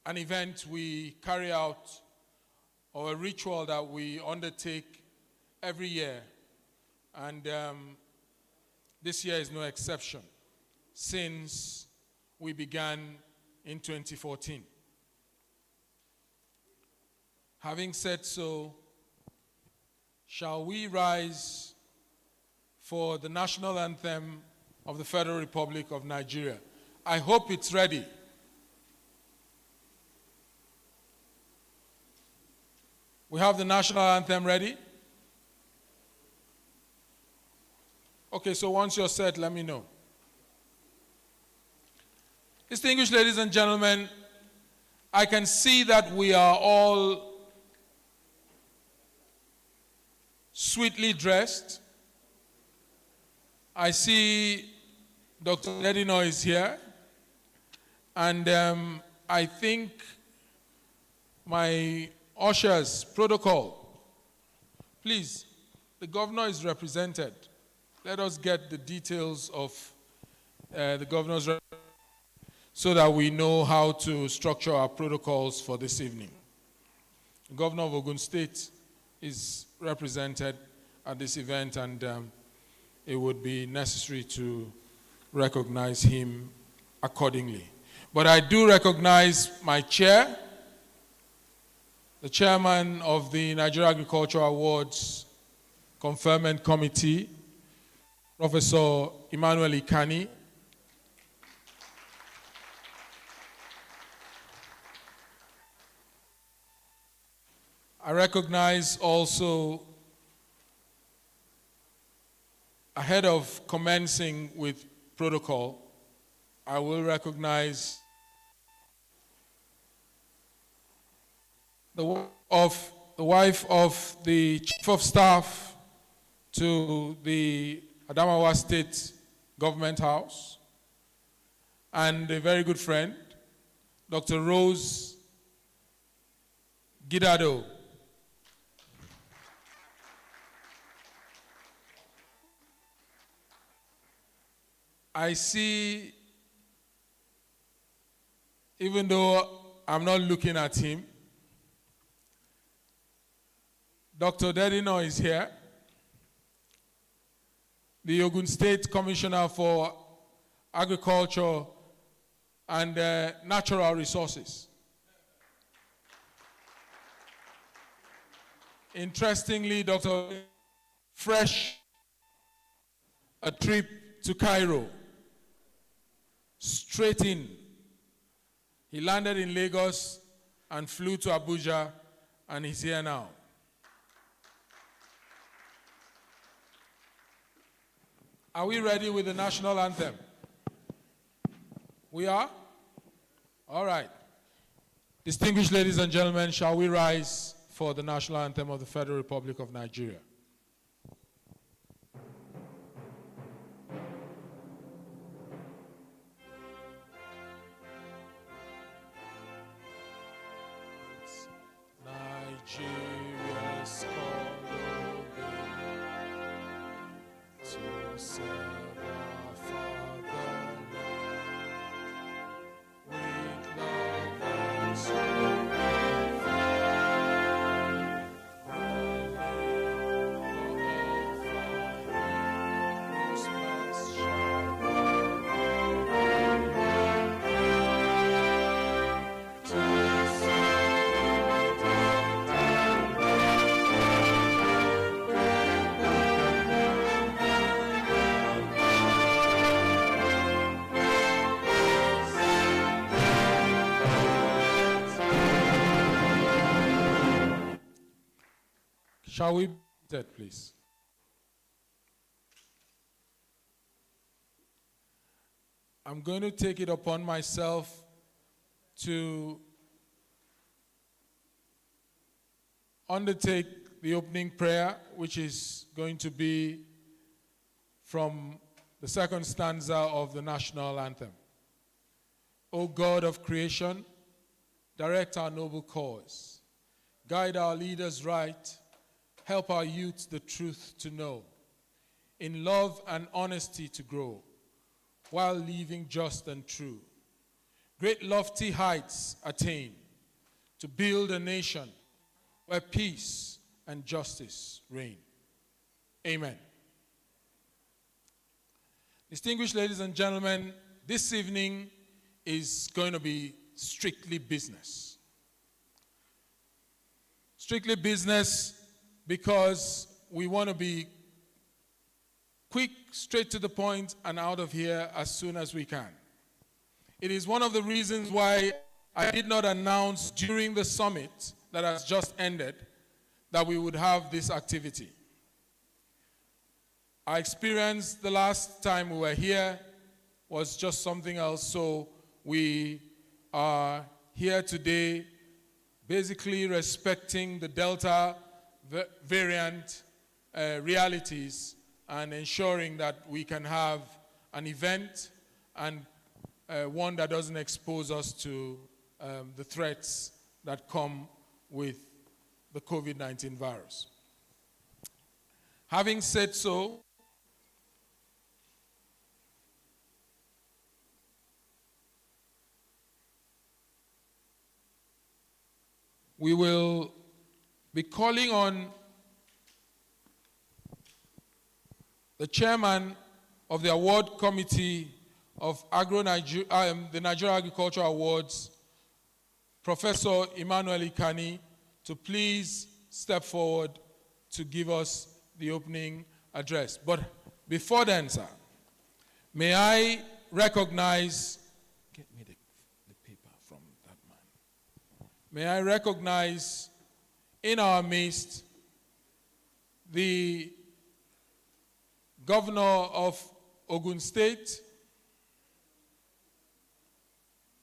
an event we carry out, or a ritual that we undertake every year. And this year is no exception, since we began in 2014. Having said so, shall we rise for the national anthem of the Federal Republic of Nigeria? I hope it's ready. We have the national anthem ready? Okay, so once you're set, let me know. Distinguished ladies and gentlemen, I can see that we are all sweetly dressed. I see Dr. Dedino is here, and I think my ushers protocol, please, the governor is represented. Let us get the details of the governor's so that we know how to structure our protocols for this evening. The governor of Ogun State is represented at this event, and it would be necessary to recognize him accordingly. But I do recognize my chair, the chairman of the Nigeria Agriculture Awards Conferment Committee, Professor Emmanuel Ikani. I recognize also, ahead of commencing with protocol, I will recognize the wife of the Chief of Staff to the Adamawa State Government House, and a very good friend, Dr. Rose Gidado. I see, even though I'm not looking at him, Dr. Dedino is here, the Ogun State Commissioner for Agriculture and Natural Resources. Interestingly, Dr. Fresh, a trip to Cairo, straight in. He landed in Lagos and flew to Abuja, and he's here now. Are we ready with the national anthem? We are? All right. Distinguished ladies and gentlemen, shall we rise for the national anthem of the Federal Republic of Nigeria? Nigeria's called to serve our fatherland with love and strength and faith. Whose paths shall Shall we be seated, please? I'm going to take it upon myself to undertake the opening prayer, which is going to be from the second stanza of the national anthem. O God of creation, direct our noble cause. Guide our leaders right. Help our youth the truth to know. In love and honesty to grow, while living just and true. great lofty heights attain, to build a nation where peace and justice reign. Amen. Distinguished ladies and gentlemen, this evening is going to be strictly business. Strictly business because we want to be quick, straight to the point, and out of here as soon as we can. It is one of the reasons why I did not announce during the summit that has just ended that we would have this activity. Our experience the last time we were here was just something else, so we are here today basically respecting the Delta variant realities and ensuring that we can have an event and one that doesn't expose us to the threats that come with the COVID-19 virus. Having said so, we will be calling on the chairman of the award committee of the Nigeria Agriculture Awards, Professor Emmanuel Ikani, to please step forward to give us the opening address. But before then, sir, may I recognize, get me the paper from that man. May I recognize in our midst the Governor of Ogun State,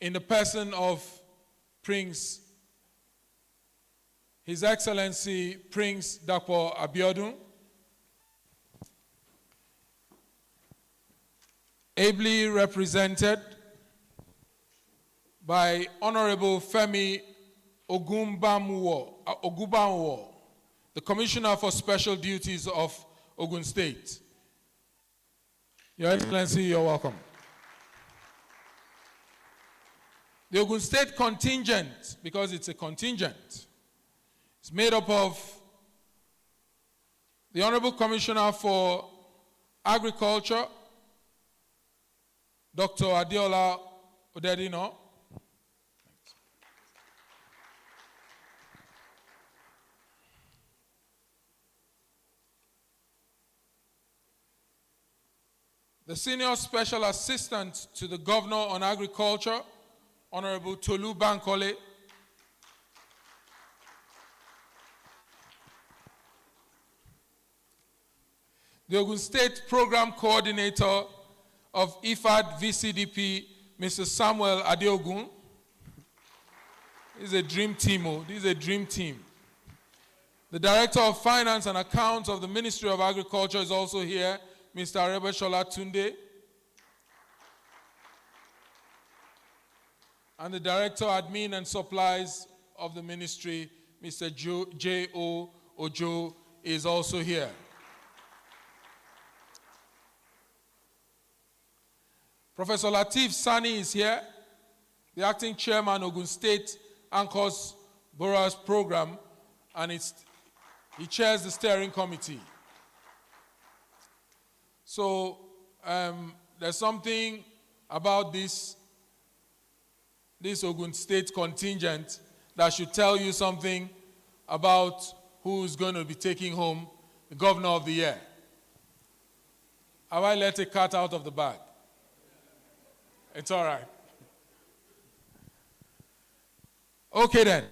in the person of Prince, His Excellency Prince Dapo Abiodun, ably represented by Honorable Femi Ogunbanwo, the Commissioner for Special Duties of Ogun State. Your Excellency, you're welcome. The Ogun State contingent, because it's a contingent, is made up of the Honorable Commissioner for Agriculture, Dr. Adeola Odedino, the Senior Special Assistant to the Governor on Agriculture, Honorable Tolu Bankole, the Ogun State Program Coordinator of IFAD VCDP, Mr. Samuel Adeogun. This is a dream team. This is a dream team. The Director of Finance and Accounts of the Ministry of Agriculture is also here, Mr. Arebeshola Tunde. And the Director, Admin and Supplies of the Ministry, Mr. J.O. Ojo, is also here. Professor Lateef Sani is here, the Acting Chairman, Ogun State Anchors Boroughs Program, and he chairs the steering committee. So there's something about this Ogun State contingent that should tell you something about who's going to be taking home the Governor of the Year. Have I let a cat out of the bag? It's all right. Okay then.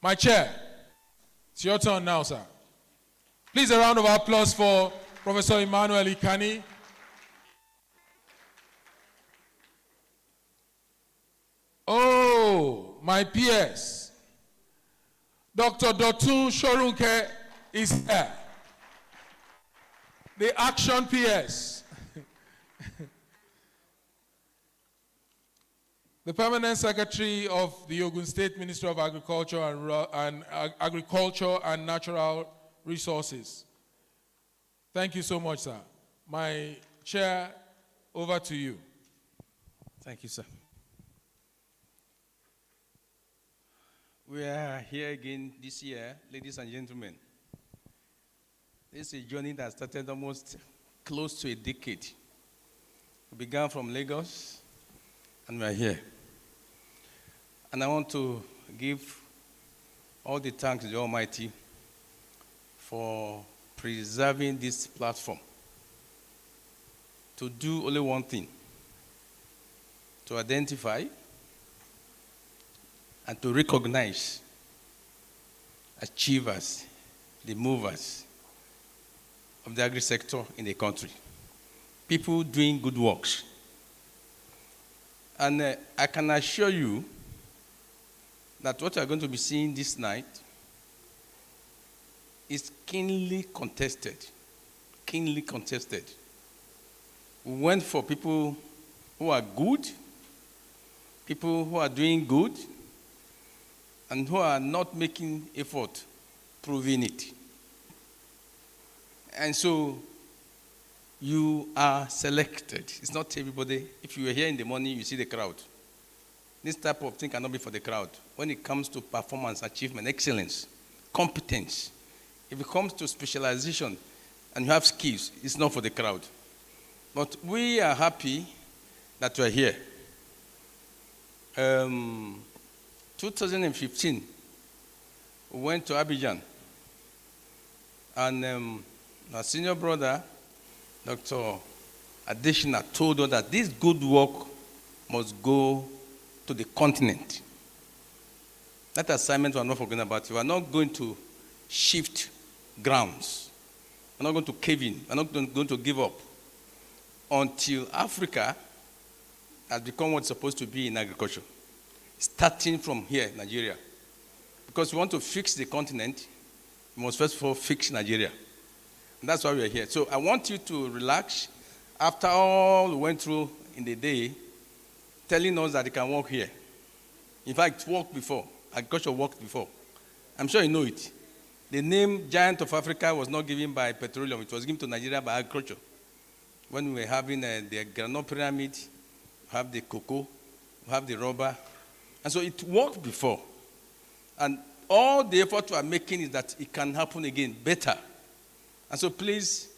My chair, it's your turn now, sir. Please a round of applause for Professor Emmanuel Ikani. Oh, my PS. Dr. Dotun Shorunke is here. The Action PS. The Permanent Secretary of the Ogun State Ministry of Agriculture and Natural Resources. Thank you so much, sir. My chair, over to you. Thank you, sir. We are here again this year, ladies and gentlemen. This is a journey that started almost close to a decade. We began from Lagos, and we are here. And I want to give all the thanks to the Almighty for preserving this platform to do only one thing: to identify and to recognize achievers, the movers of the agri-sector in the country, people doing good works. And I can assure you that what you are going to be seeing this night is keenly contested. Keenly contested. We went for people who are good, people who are doing good, and who are not making effort proving it. And so you are selected. It's not everybody. If you were here in the morning, you see the crowd. This type of thing cannot be for the crowd. When it comes to performance, achievement, excellence, competence, if it comes to specialization and you have skills, it's not for the crowd. But we are happy that you are here. 2015, we went to Abidjan, and our senior brother, Dr. Adeshina, told us that this good work must go to the continent. That assignment we are not forgetting about. We are not going to shift grounds. We are not going to cave in. We are not going to give up until Africa has become what's supposed to be in agriculture. Starting from here, Nigeria. Because we want to fix the continent, we must first of all fix Nigeria. And that's why we are here. So I want you to relax. After all we went through in the day, telling us that it can work here. In fact, it worked before. Agriculture worked before. I'm sure you know it. The name Giant of Africa was not given by petroleum. It was given to Nigeria by agriculture. When we were having the granite pyramid, we have the cocoa, we have the rubber. And so it worked before. And all the effort we are making is that it can happen again better. And so please,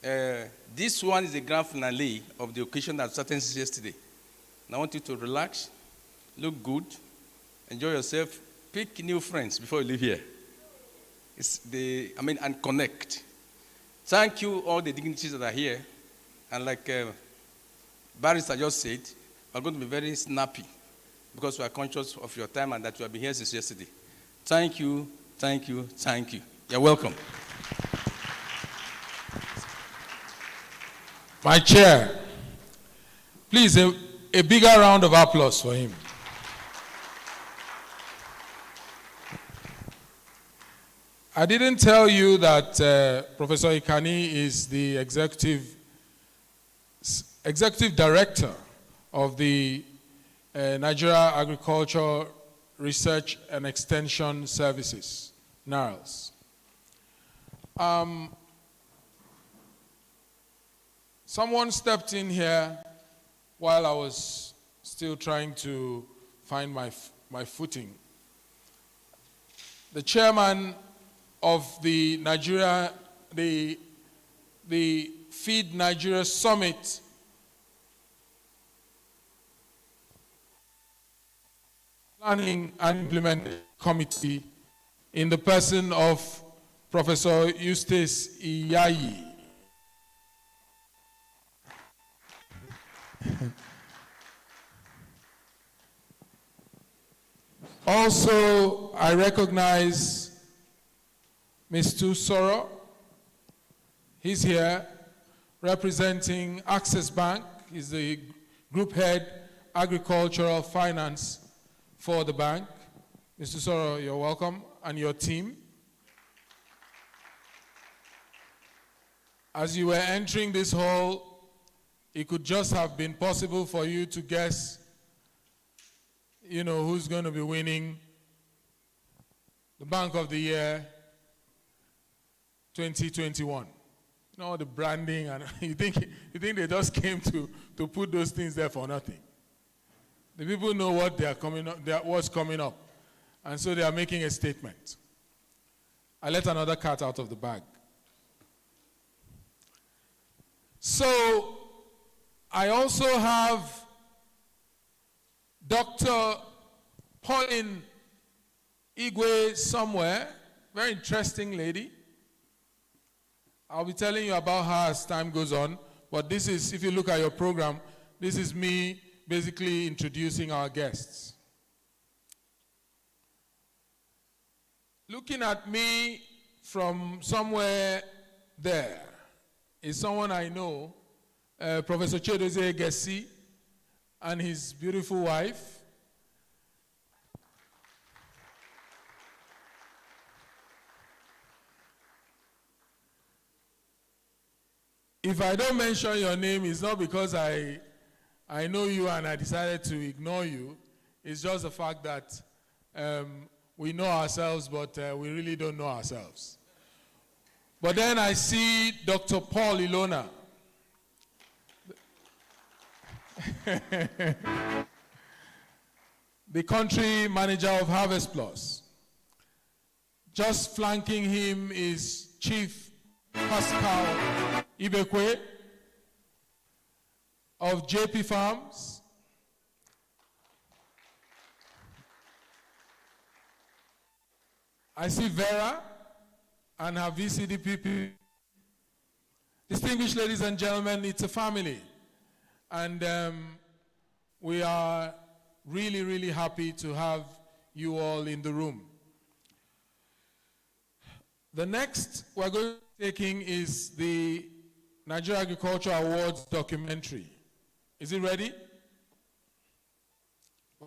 this one is the grand finale of the occasion that started since yesterday. And I want you to relax, look good, enjoy yourself, pick new friends before you leave here. And connect. Thank you, all the dignitaries that are here. And like Barrister just said, we're going to be very snappy, because we are conscious of your time and that you have been here since yesterday. Thank you, thank you, thank you. You're welcome. My chair, please, a bigger round of applause for him. I didn't tell you that Professor Ikani is the executive director of the Nigeria Agriculture Research and Extension Services, NARALS. Someone stepped in here while I was still trying to find my footing. The chairman of the Feed Nigeria Summit Planning and Implementation Committee, in the person of Professor Eustace Iyayi. Also, I recognize Mr. Soro. He's here representing Access Bank. He's the group head, agricultural finance for the bank. Mr. Soro, you're welcome, and your team. As you were entering this hall, it could just have been possible for you to guess, who's going to be winning the Bank of the Year 2021. The branding, and you think they just came to put those things there for nothing. The people know what what's coming up. And so they are making a statement. I let another cat out of the bag. So I also have Dr. Pauline Igwe somewhere, very interesting lady. I'll be telling you about her as time goes on, but this is, if you look at your program, this is me basically introducing our guests. Looking at me from somewhere there is someone I know, Professor Chedozie Gessi and his beautiful wife. If I don't mention your name, it's not because I know you and I decided to ignore you. It's just the fact that we know ourselves, but we really don't know ourselves. But then I see Dr. Paul Ilona. The country manager of Harvest Plus. Just flanking him is Chief Pascal Ibekwe of JP Farms. I see Vera and her VCDPP. Distinguished ladies and gentlemen, it's a family. And we are really, really happy to have you all in the room. The next we're going to be taking is the Nigeria Agriculture Awards documentary. Is it ready?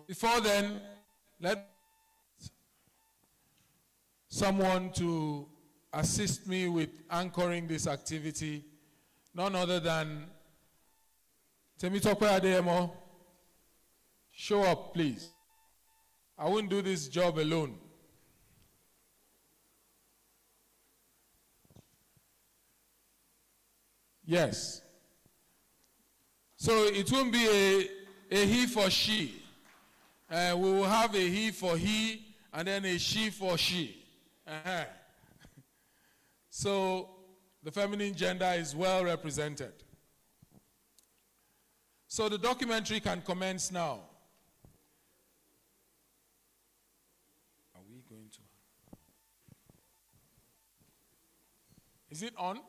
Before then, let someone to assist me with anchoring this activity, none other than Temitope Adeyemo. Show up, please. I won't do this job alone. Yes. So it won't be a he for she. We will have a he for he and then a she for she. So the feminine gender is well represented. So the documentary can commence now. Are we going to? Is it on?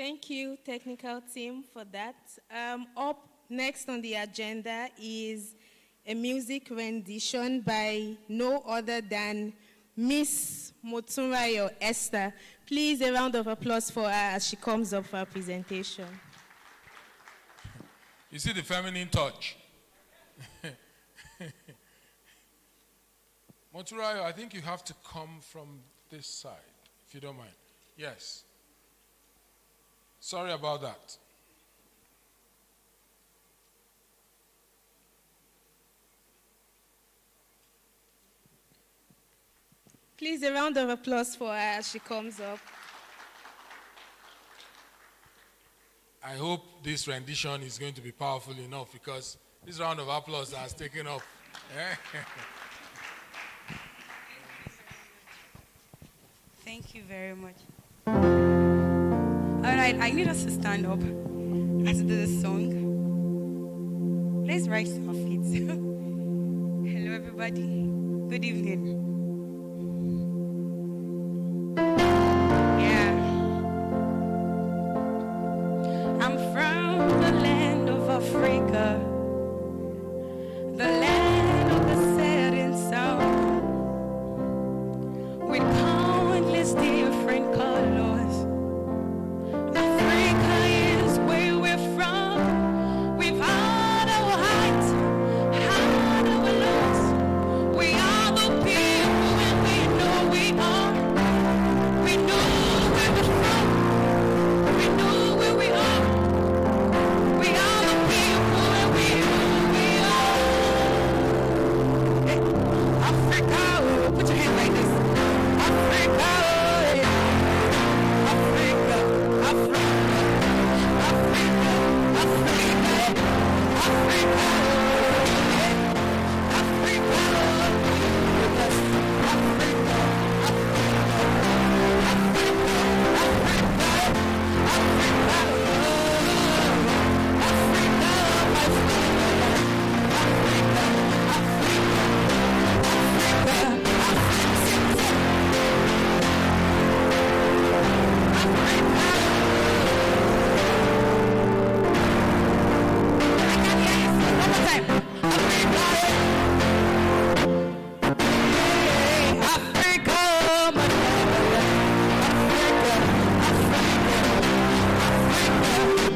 Thank you, technical team, for that. Up next on the agenda is a music rendition by no other than Miss Motunrayo Esther. Please, a round of applause for her as she comes up for her presentation. You see the feminine touch. Motunrayo, I think you have to come from this side, if you don't mind. Yes. Sorry about that. Please, a round of applause for her as she comes up. I hope this rendition is going to be powerful enough because this round of applause has taken up. Thank you very much. All right, I need us to stand up as we do this song. Let's rise to our feet. Hello, everybody. Good evening. Yeah. I'm from the land of Africa, the land of the setting sun, with countless different colors. Africa is where we're from. We've had our heights, had our lows. We are the people and we know we are. We know where we're from. We know where we are. We are the people and we know we are. Hey, Africa, put your hands like this. Africa, yeah. Africa, Africa, Africa, Africa, Africa, Africa, yes, Africa,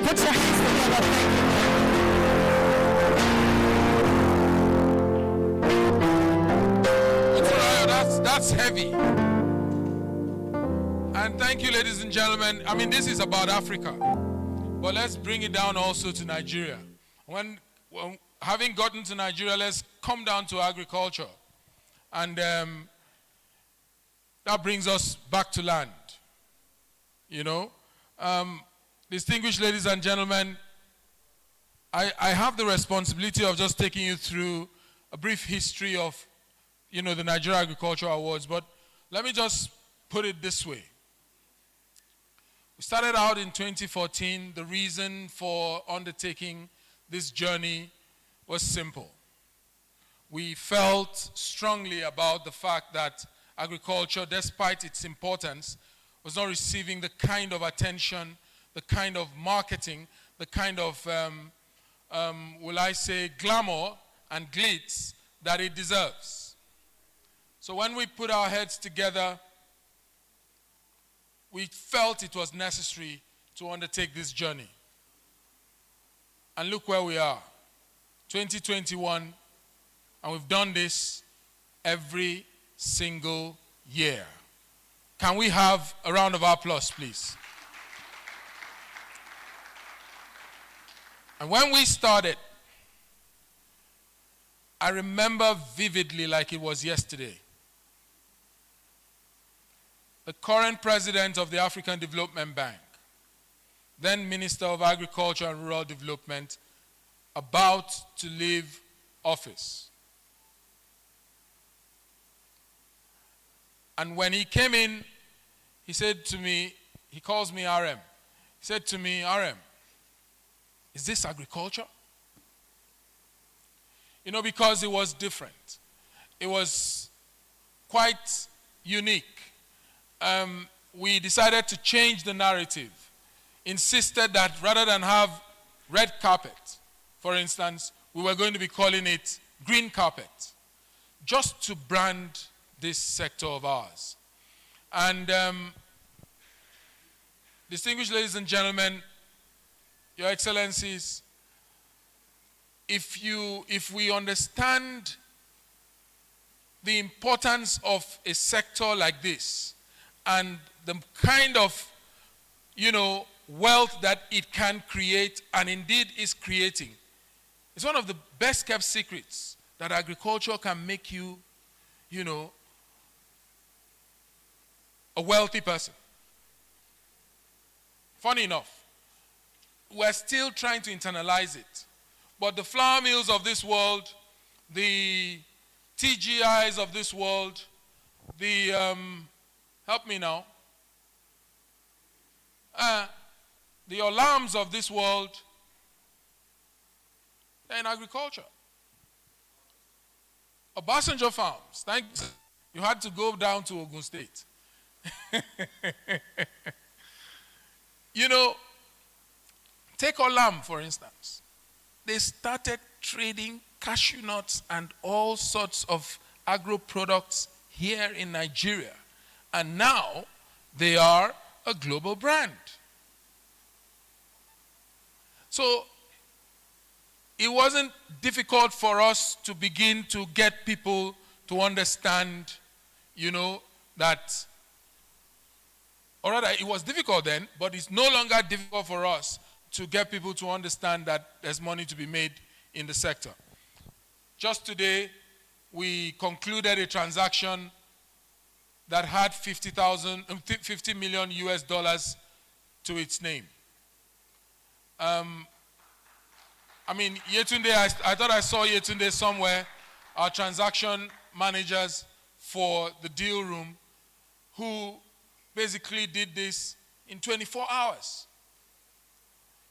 put your hands together, thank you. That's heavy. And thank you, ladies and gentlemen. I mean, this is about Africa. But let's bring it down also to Nigeria. When having gotten to Nigeria, let's come down to agriculture. And that brings us back to land. You know? Distinguished ladies and gentlemen, I have the responsibility of just taking you through a brief history of, you know, the Nigeria Agriculture Awards, but let me just put it this way. We started out in 2014. The reason for undertaking this journey was simple. We felt strongly about the fact that agriculture, despite its importance, was not receiving the kind of attention, the kind of marketing, the kind of, will I say, glamour and glitz that it deserves. So when we put our heads together, we felt it was necessary to undertake this journey. And look where we are, 2021, and we've done this every single year. Can we have a round of applause, please? And when we started, I remember vividly like it was yesterday. The current president of the African Development Bank, then Minister of Agriculture and Rural Development, about to leave office. And when he came in, he said to me, he calls me RM. He said to me, RM, is this agriculture? You know, because it was different. It was quite unique. We decided to change the narrative. insisted that rather than have red carpet, for instance, we were going to be calling it green carpet, just to brand this sector of ours. And distinguished ladies and gentlemen, Your Excellencies, if we understand the importance of a sector like this and the kind of, wealth that it can create and indeed is creating, it's one of the best kept secrets that agriculture can make you, a wealthy person. Funny enough, we're still trying to internalize it. But the flour mills of this world, the TGIs of this world, the, help me now, the alarms of this world, they're in agriculture. Obasanjo Farms, you had to go down to Ogun State. Take Olam, for instance. They started trading cashew nuts and all sorts of agro products here in Nigeria. And now they are a global brand. So it wasn't difficult for us to begin to get people to understand, that, or rather it was difficult then, but it's no longer difficult for us to get people to understand that there's money to be made in the sector. Just today, we concluded a transaction that had 50 million US dollars to its name. Yetunde, I thought I saw Yetunde somewhere, our transaction managers for the deal room, who basically did this in 24 hours.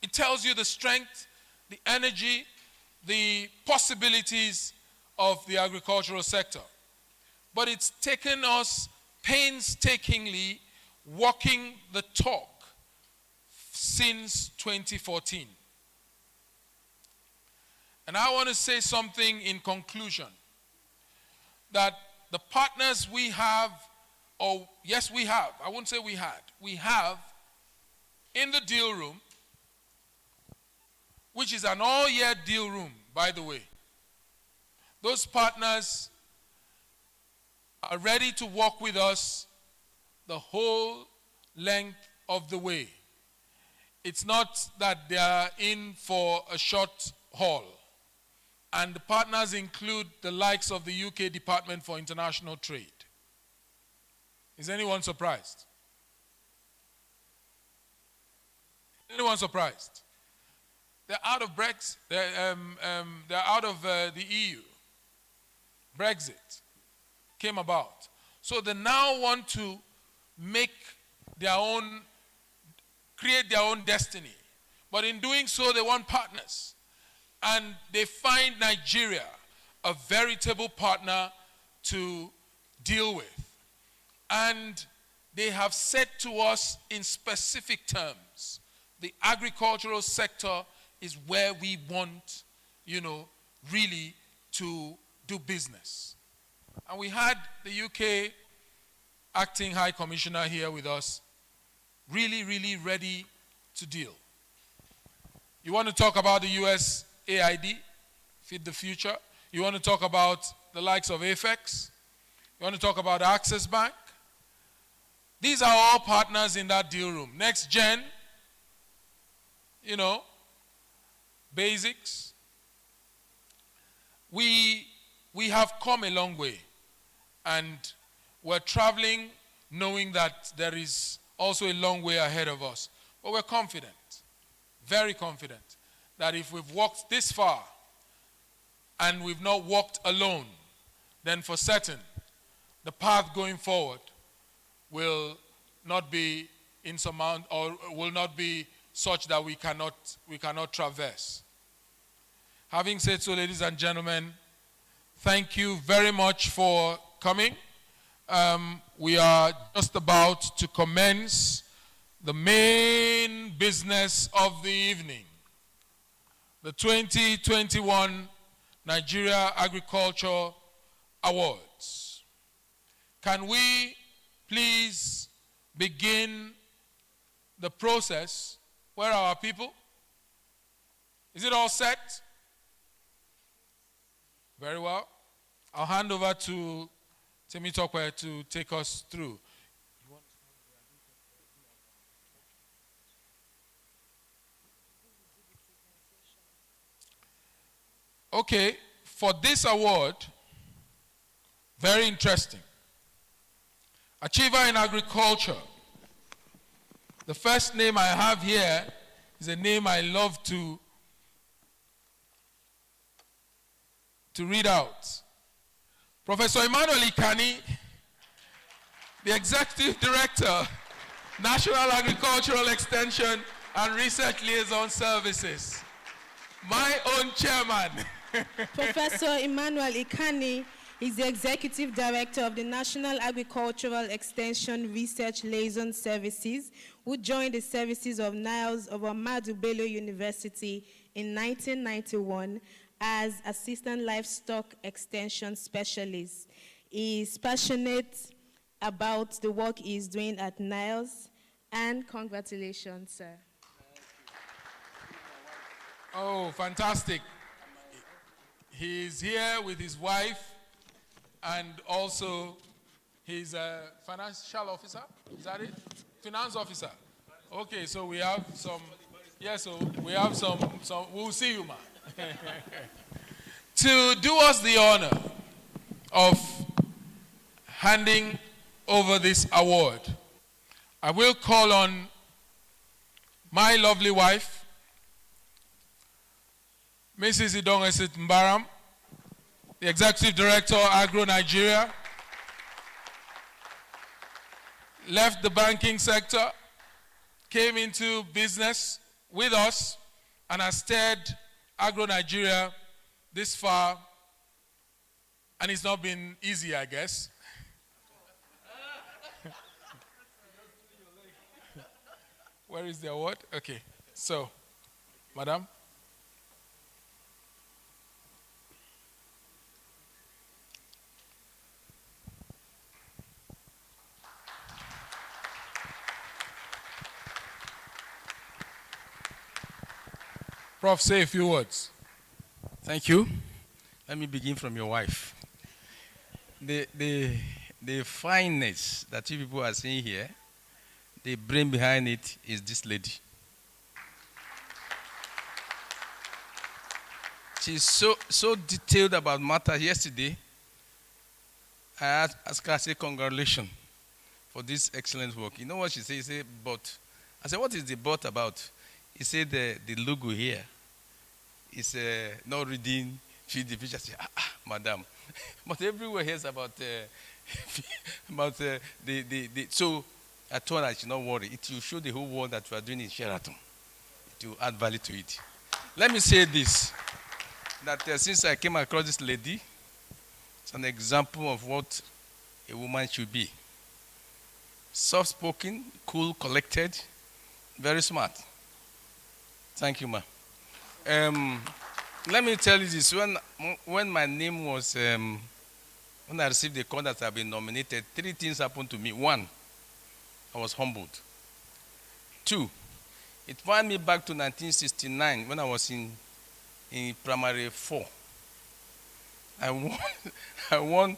It tells you the strength, the energy, the possibilities of the agricultural sector. But it's taken us painstakingly walking the talk since 2014. And I want to say something in conclusion, that the partners we have, yes we have, I won't say we have in the deal room, which is an all-year deal room, by the way. Those partners are ready to walk with us the whole length of the way. It's not that they are in for a short haul. And the partners include the likes of the UK Department for International Trade. Is anyone surprised? Anyone surprised? They're out of Brexit. They're out of the EU. Brexit came about. So they now want to create their own destiny. But in doing so, they want partners. And they find Nigeria a veritable partner to deal with. And they have said to us in specific terms, the agricultural sector is where we want, really to do business. And we had the UK acting High Commissioner here with us, really, really ready to deal. You want to talk about the US AID, Feed the Future. You want to talk about the likes of AFEX. You want to talk about Access Bank. These are all partners in that deal room. Next Gen, basics. We have come a long way, and we're traveling knowing that there is also a long way ahead of us. But we're confident, very confident, that if we've walked this far and we've not walked alone, then for certain, the path going forward will not be insurmountable, or will not be such that we cannot traverse. Having said so, ladies and gentlemen, thank you very much for coming. We are just about to commence the main business of the evening, the 2021 Nigeria Agriculture Awards. Can we please begin the process? Where are our people? Is it all set? Very well. I'll hand over to Temitope to take us through. Okay, for this award, very interesting. Achiever in Agriculture. The first name I have here is a name I love to read out. Professor Emmanuel Ikani, the Executive Director, National Agricultural Extension and Research Liaison Services. My own chairman. Professor Emmanuel Ikani is the Executive Director of the National Agricultural Extension Research Liaison Services, who joined the services of NILES of Ahmadu Bello University in 1991 as Assistant Livestock Extension Specialist. He is passionate about the work he is doing at NILES, and congratulations, sir. Oh, fantastic. He's here with his wife and also his financial officer. Is that it? Finance officer. Okay, so we have some, so we have some we'll see you, man. To do us the honor of handing over this award, I will call on my lovely wife, Mrs. Idongesit Mbaram, the Executive Director, AGRONIGERIA, left the banking sector, came into business with us, and has steered AGRONIGERIA this far, and it's not been easy, I guess. Where is the award? Okay, so, Madam. Prof, say a few words. Thank you. Let me begin from your wife. The fineness that you people are seeing here, the brain behind it is this lady. She's so detailed about matters. Yesterday, I asked her, I said, congratulations for this excellent work. You know what she said? She said, but. I said, what is the but about? He said the logo here is not reading feed the fish. I said, madam. But everywhere here's about so I told her I should not worry. It will show the whole world that we are doing in Sheraton. It will add value to it. Let me say this, that since I came across this lady, it's an example of what a woman should be. Soft-spoken, cool, collected, very smart. Thank you, ma. Let me tell you this. When my name was, when I received the call that I've been nominated, 3 things happened to me. 1, I was humbled. 2, it found me back to 1969 when I was in primary 4. I won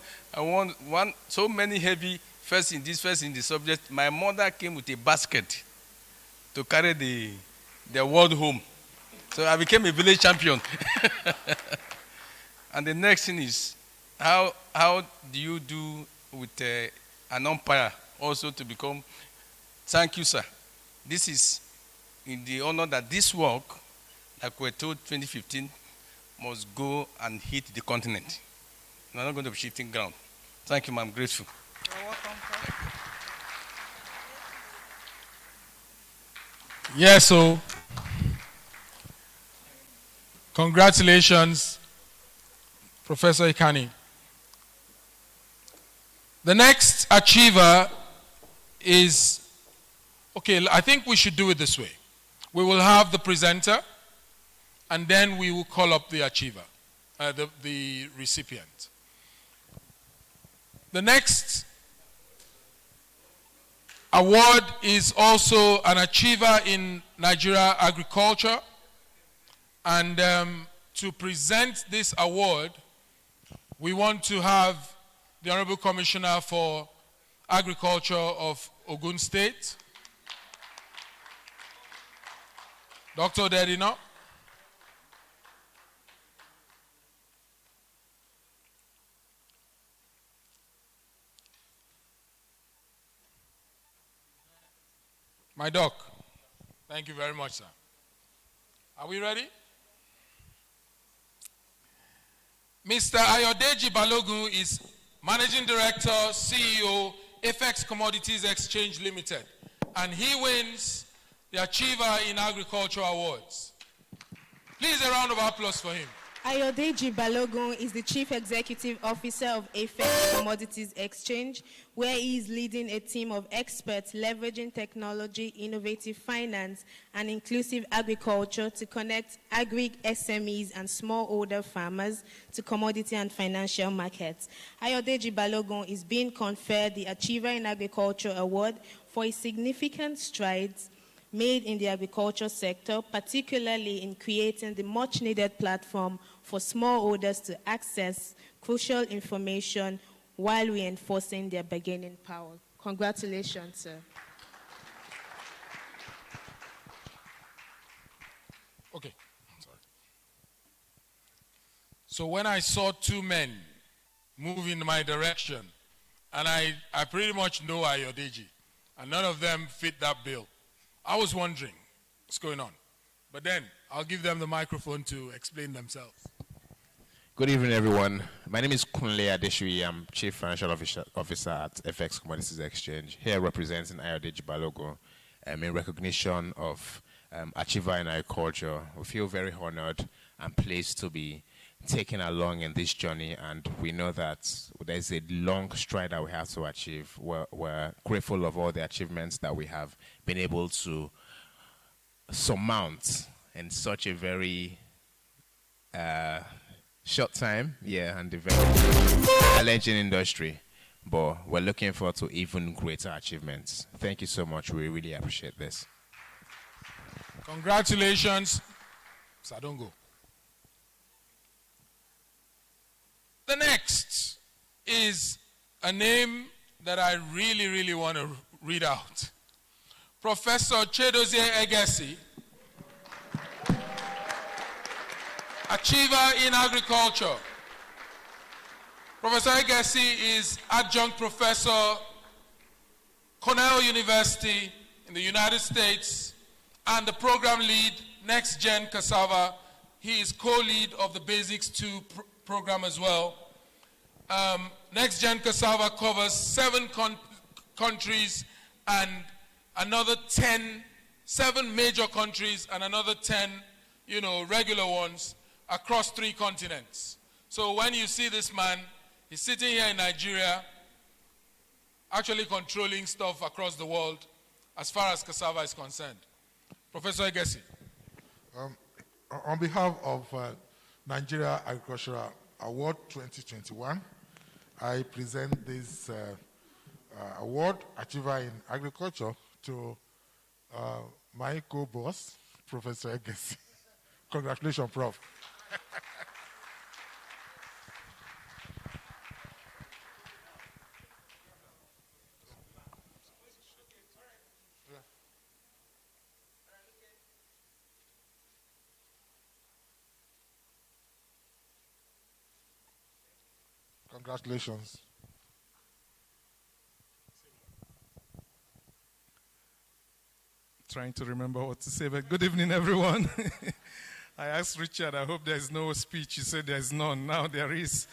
one so many heavy first in this, first in the subject. My mother came with a basket to carry the award home. So I became a village champion. And the next thing is, how do you do with an umpire also to become? Thank you, sir. This is in the honor that this work, like we're told 2015, must go and hit the continent. We're not going to be shifting ground. Thank you, ma'am. I'm grateful. You're welcome, sir. Yes, so congratulations, Professor Ikani. The next achiever is, Okay, I think we should do it this way. We will have the presenter, and then we will call up the achiever, the recipient. The next award is also an achiever in Nigeria agriculture. And to present this award, we want to have the Honorable Commissioner for Agriculture of Ogun State, Dr. Dedino. My doc. Thank you very much, sir. Are we ready? Mr. Ayodeji Balogun is Managing Director, CEO, FX Commodities Exchange Limited, and he wins the Achiever in Agriculture Awards. Please, a round of applause for him. Ayodeji Balogun is the Chief Executive Officer of AFEX Commodities Exchange, where he is leading a team of experts leveraging technology, innovative finance, and inclusive agriculture to connect agri-SMEs and smallholder farmers to commodity and financial markets. Ayodeji Balogun is being conferred the Achiever in Agriculture Award for his significant strides made in the agriculture sector, particularly in creating the much-needed platform for smallholders to access crucial information while reinforcing their bargaining power. Congratulations, sir. Okay, sorry. So when I saw two men move in my direction, and I pretty much know Ayodeji, and none of them fit that bill, I was wondering what's going on. But then I'll give them the microphone to explain themselves. Good evening, everyone. My name is Kunle Adeshui. I'm Chief Financial Officer at FX Commodities Exchange, here representing Ayodeji Balogun in recognition of Achiever in Agriculture. We feel very honored and pleased to be taken along in this journey, and we know that there's a long stride that we have to achieve. We're grateful of all the achievements that we have been able to surmount in such a very short time, and a very challenging industry. But we're looking forward to even greater achievements. Thank you so much. We really appreciate this. Congratulations, Sadongo. The next is a name that I really, really want to read out. Professor Chedozie Egesi, Achiever in Agriculture. Professor Egesi is Adjunct Professor, Cornell University in the United States, and the Program Lead, Next Gen Cassava. He is co-lead of the Basics 2 program as well. Next Gen Cassava covers 7 countries and another 7 major countries and another 10, regular ones across 3 continents. So when you see this man, he's sitting here in Nigeria, actually controlling stuff across the world as far as cassava is concerned. Professor Egesi. On behalf of Nigeria Agricultural Award 2021, I present this award, Achiever in Agriculture, to my co-boss, Professor Egesi. Congratulations, Prof. Congratulations. Trying to remember what to say, but good evening, everyone. I asked Richard, I hope there's no speech. He said there's none. Now there is.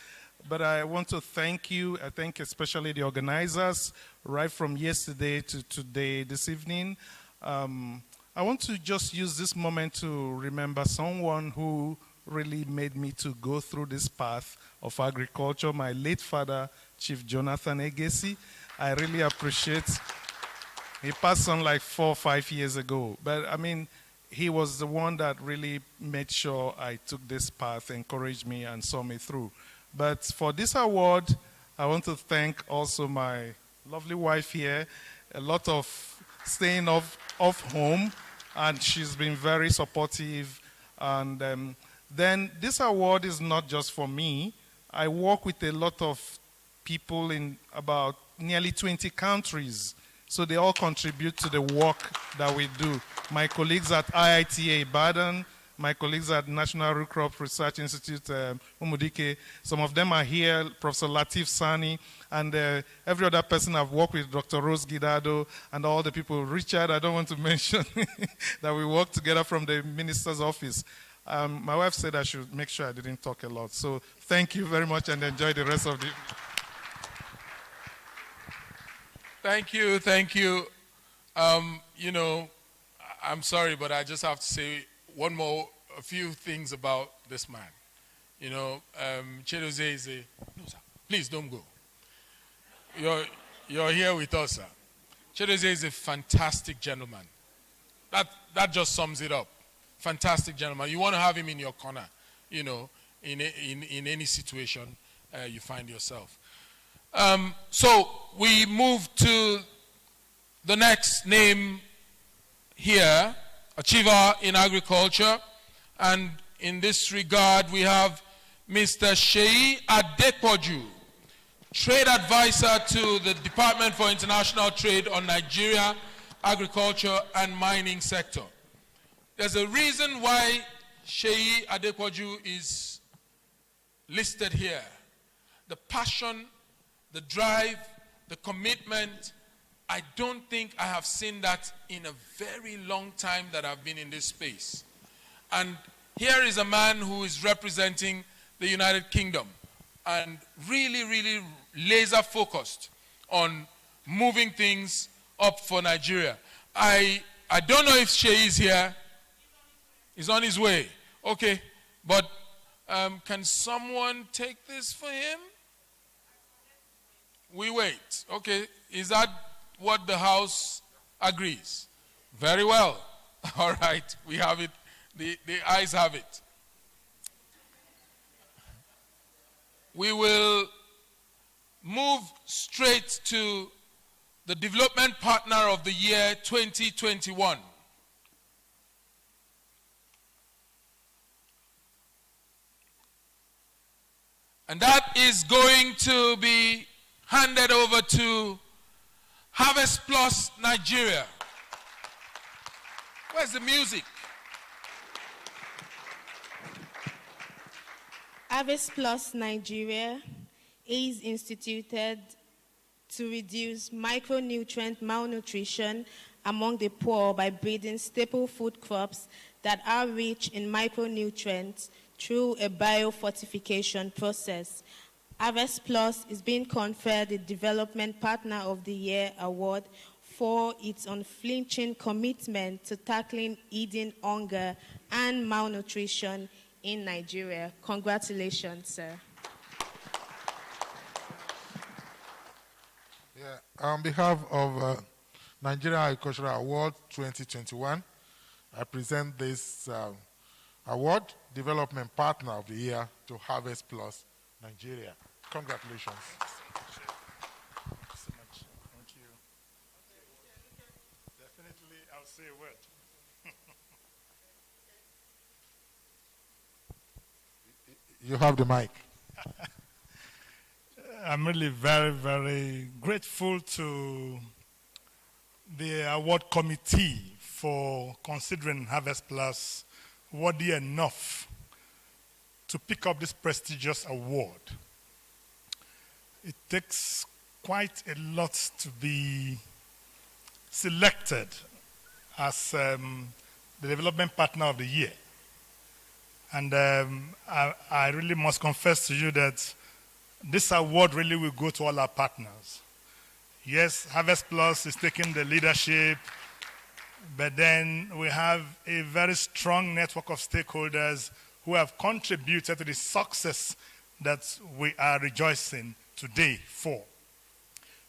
But I want to thank you. I thank especially the organizers, right from yesterday to today, this evening. I want to just use this moment to remember someone who really made me to go through this path of agriculture, my late father, Chief Jonathan Egesi. I really appreciate He passed on like 4 or 5 years ago. But I mean, he was the one that really made sure I took this path, encouraged me, and saw me through. But for this award, I want to thank also my lovely wife here. A lot of staying off home, and she's been very supportive. And then this award is not just for me. I work with a lot of people in about nearly 20 countries. So they all contribute to the work that we do. My colleagues at IITA Ibadan, my colleagues at National Root Crop Research Institute, Umudike, some of them are here, Professor Latif Sani, and every other person I've worked with, Dr. Rose Guidado, and all the people. Richard, I don't want to mention that we work together from the minister's office. My wife said I should make sure I didn't talk a lot. So thank you very much and enjoy the rest of the... Thank you, thank you. You know, I'm sorry, but I just have to say a few things about this man. You know, Chidozie is a... No, sir, please don't go. You're here with us, sir. Chidozie is a fantastic gentleman. That just sums it up. Fantastic gentleman. You want to have him in your corner, you know, in any situation you find yourself. So we move to the next name here, Achiever in Agriculture. And in this regard, we have Mr. Seyi Adepoju, Trade Advisor to the Department for International Trade on Nigeria, Agriculture and Mining Sector. There's a reason why Seyi Adepoju is listed here. The passion, the drive, the commitment, I don't think I have seen that in a very long time that I've been in this space. And here is a man who is representing the United Kingdom and really, really laser focused on moving things up for Nigeria. I don't know if Seyi is here. He's on his way. Okay, but can someone take this for him? We wait. Okay, is that what the House agrees? Very well. All right, we have it. The ayes have it. We will move straight to the Development Partner of the Year 2021. And that is going to be handed over to Harvest Plus Nigeria. Where's the music? Harvest Plus Nigeria is instituted to reduce micronutrient malnutrition among the poor by breeding staple food crops that are rich in micronutrients through a biofortification process. Harvest Plus is being conferred the Development Partner of the Year award for its unflinching commitment to tackling eating hunger and malnutrition in Nigeria. Congratulations, sir. Yeah, on behalf of Nigeria Agricultural Award 2021, I present this award, Development Partner of the Year, to Harvest Plus Nigeria. Congratulations. So much. Thank you. Definitely, I'll say a word. You have the mic. I'm really very, very grateful to the award committee for considering Harvest Plus worthy enough to pick up this prestigious award. It takes quite a lot to be selected as the Development Partner of the Year. And I really must confess to you that this award really will go to all our partners. Yes, Harvest Plus is taking the leadership, but then we have a very strong network of stakeholders who have contributed to the success that we are rejoicing today for.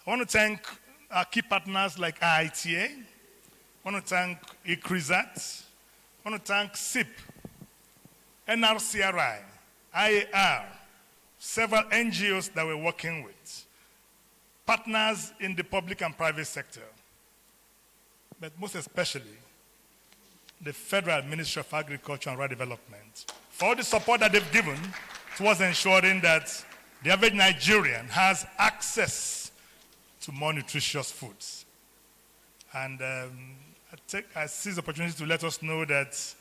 I want to thank our key partners like IITA. I want to thank ICRISAT. I want to thank SIP, NRCRI, IAR, several NGOs that we're working with, partners in the public and private sector, but most especially the Federal Ministry of Agriculture and Rural Development for all the support that they've given towards ensuring that the average Nigerian has access to more nutritious foods. And I seize the opportunity to let us know that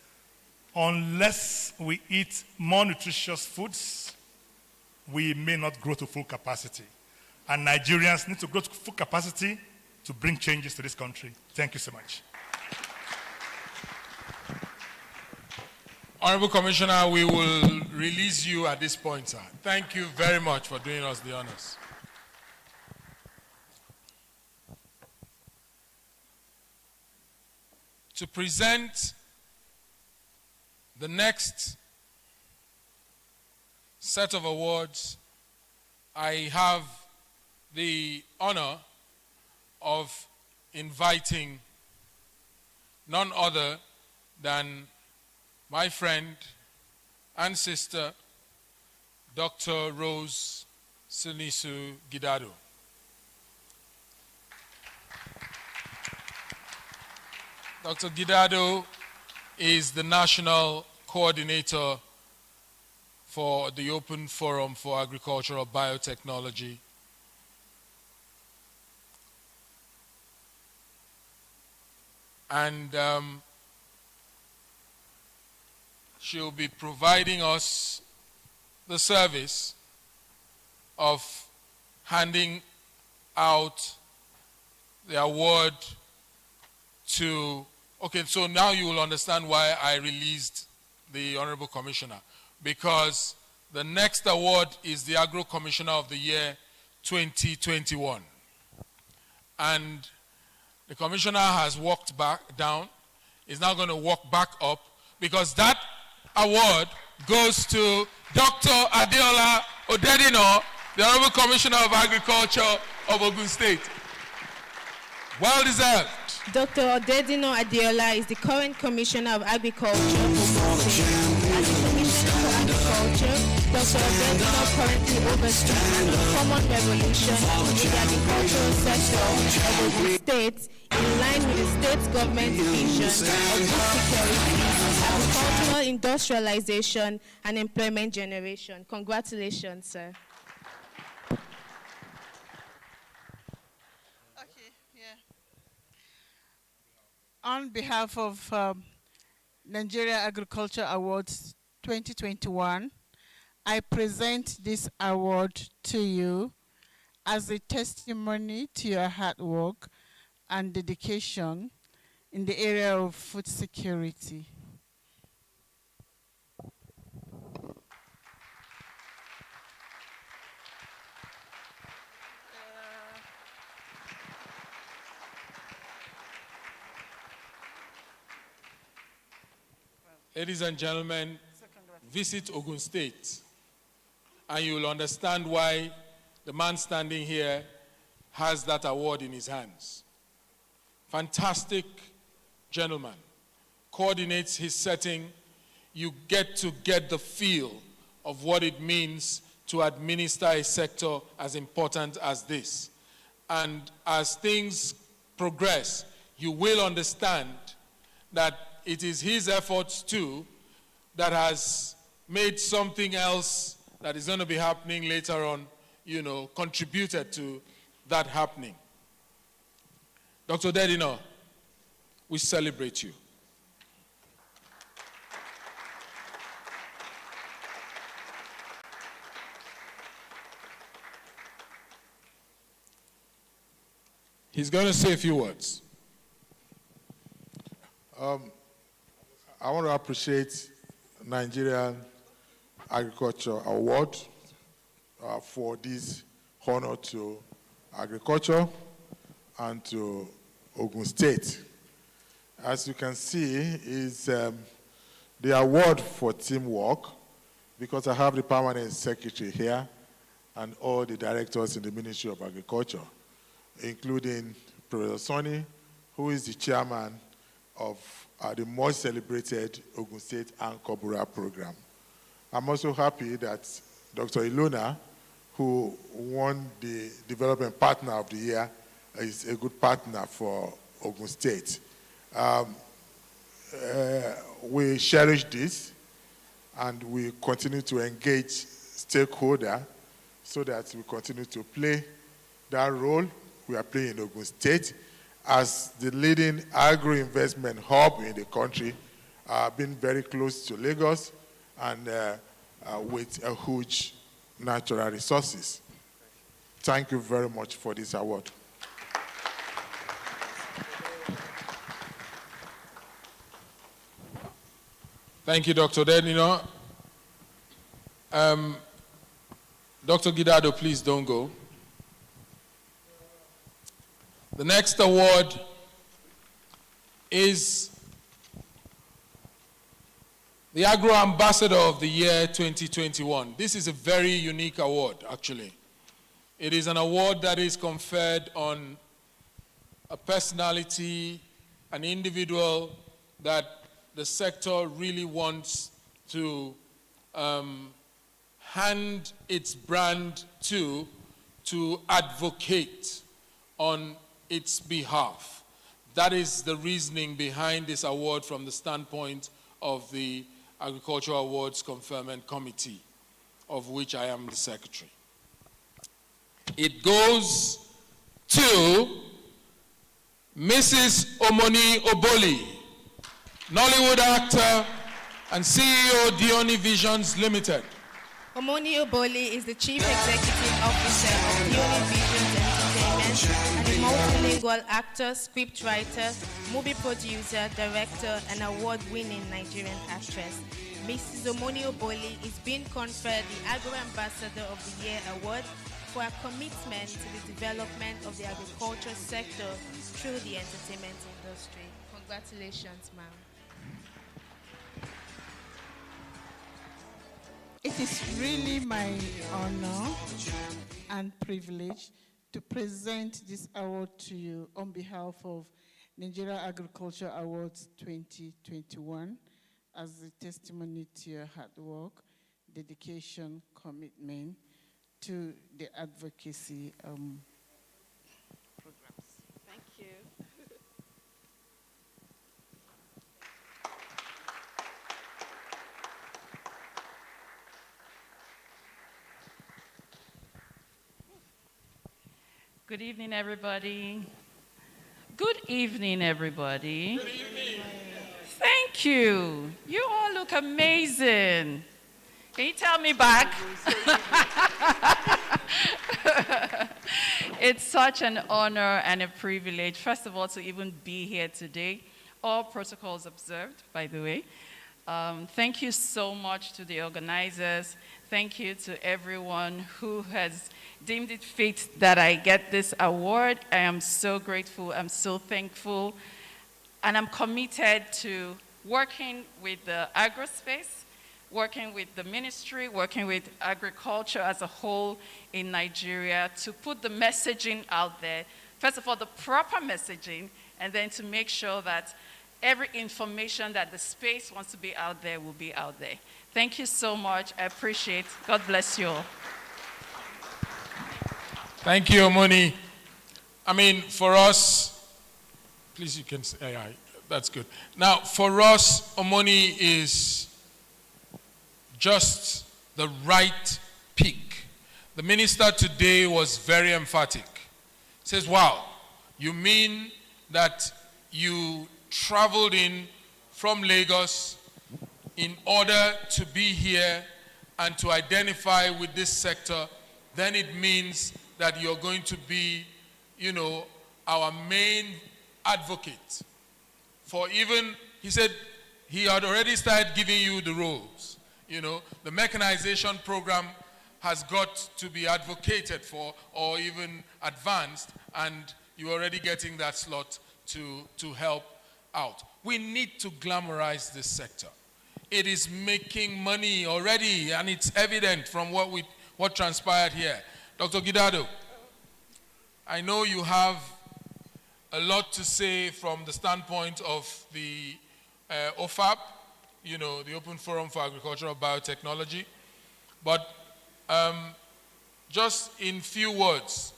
unless we eat more nutritious foods, we may not grow to full capacity. And Nigerians need to grow to full capacity to bring changes to this country. Thank you so much. Honorable Commissioner, we will release you at this point, sir. Thank you very much for doing us the honors. To present the next set of awards, I have the honor of inviting none other than my friend and sister, Dr. Rose Sinisu Gidado. Dr. Gidado is the National Coordinator for the Open Forum for Agricultural Biotechnology. And she'll be providing us the service of handing out the award to, okay, so now you will understand why I released the Honorable Commissioner, because the next award is the Agro Commissioner of the Year 2021. And the Commissioner has walked back down, is now going to walk back up, because that award goes to Dr. Adeola Odedino, the Honorable Commissioner of Agriculture of Ogun State. Well deserved. Dr. Odedino Adeola is the current Commissioner of Agriculture of Ogun State. As the Commissioner for Agriculture, Dr. Odedino currently oversees the common revolution in the agricultural sector of Ogun State, in line with the state government's vision of food security, agricultural industrialization, and employment generation. Congratulations, sir. On behalf of Nigeria Agriculture Awards 2021, I present this award to you as a testimony to your hard work and dedication in the area of food security. Ladies and gentlemen, visit Ogun State, and you will understand why the man standing here has that award in his hands. Fantastic gentleman, coordinates his setting. You get to get the feel of what it means to administer a sector as important as this. And as things progress, you will understand that it is his efforts too that has made something else that is going to be happening later on, contributed to that happening. Dr. Odedino, we celebrate you. He's going to say a few words. I want to appreciate Nigerian Agriculture Award for this honor to agriculture and to Ogun State. As you can see, is the award for teamwork, because I have the permanent secretary here and all the directors in the Ministry of Agriculture. including Professor Sonny, who is the chairman of the most celebrated Ogun State Ankobura program. I'm also happy that Dr. Ilona, who won the Development Partner of the Year, is a good partner for Ogun State. We cherish this, and we continue to engage stakeholders so that we continue to play that role we are playing in Ogun State as the leading agro-investment hub in the country, being very close to Lagos and with a huge natural resources. Thank you very much for this award. Thank you, Dr. Denino. Dr. Gidado, please don't go. The next award is the Agro Ambassador of the Year 2021. This is a very unique award, actually. It is an award that is conferred on a personality, an individual that the sector really wants to hand its brand to advocate on its behalf. That is the reasoning behind this award from the standpoint of the Agricultural Awards Conferment Committee, of which I am the secretary. It goes to Mrs. Omoni Oboli, Nollywood actor and CEO Dioni Visions Limited. Omoni Oboli is the Chief Executive Officer of Dioni Visions Entertainment, and a multilingual actor, scriptwriter, movie producer, director, and award-winning Nigerian actress. Mrs. Omoni Oboli is being conferred the Agro Ambassador of the Year Award for her commitment to the development of the agriculture sector through the entertainment industry. Congratulations, ma'am. It is really my honor and privilege to present this award to you on behalf of Nigeria Agriculture Awards 2021 as a testimony to your hard work, dedication, commitment to the advocacy programs. Thank you. Good evening, everybody. Good evening, everybody. Good evening. Thank you. You all look amazing. Can you tell me back? It's such an honor and a privilege, first of all, to even be here today. All protocols observed, by the way. Thank you so much to the organizers. Thank you to everyone who has deemed it fit that I get this award. I am so grateful. I'm so thankful. And I'm committed to working with the agro space, working with the ministry, working with agriculture as a whole in Nigeria to put the messaging out there. First of all, the proper messaging, and then to make sure that every information that the space wants to be out there will be out there. Thank you so much. I appreciate it. God bless you all. Thank you, Omoni. I mean, for us, please, you can say, yeah, that's good. Now, for us, Omoni is just the right pick. The minister today was very emphatic. He says, wow, you mean that you traveled in from Lagos in order to be here and to identify with this sector, then it means that you're going to be, you know, our main advocate. For even, he said, he had already started giving you the roles. You know, the mechanization program has got to be advocated for or even advanced, and you're already getting that slot to help out. We need to glamorize this sector. It is making money already, and it's evident from what transpired here. Dr. Gidado. I know you have a lot to say from the standpoint of the OFAB, you know, the Open Forum for Agricultural Biotechnology. But just in few words,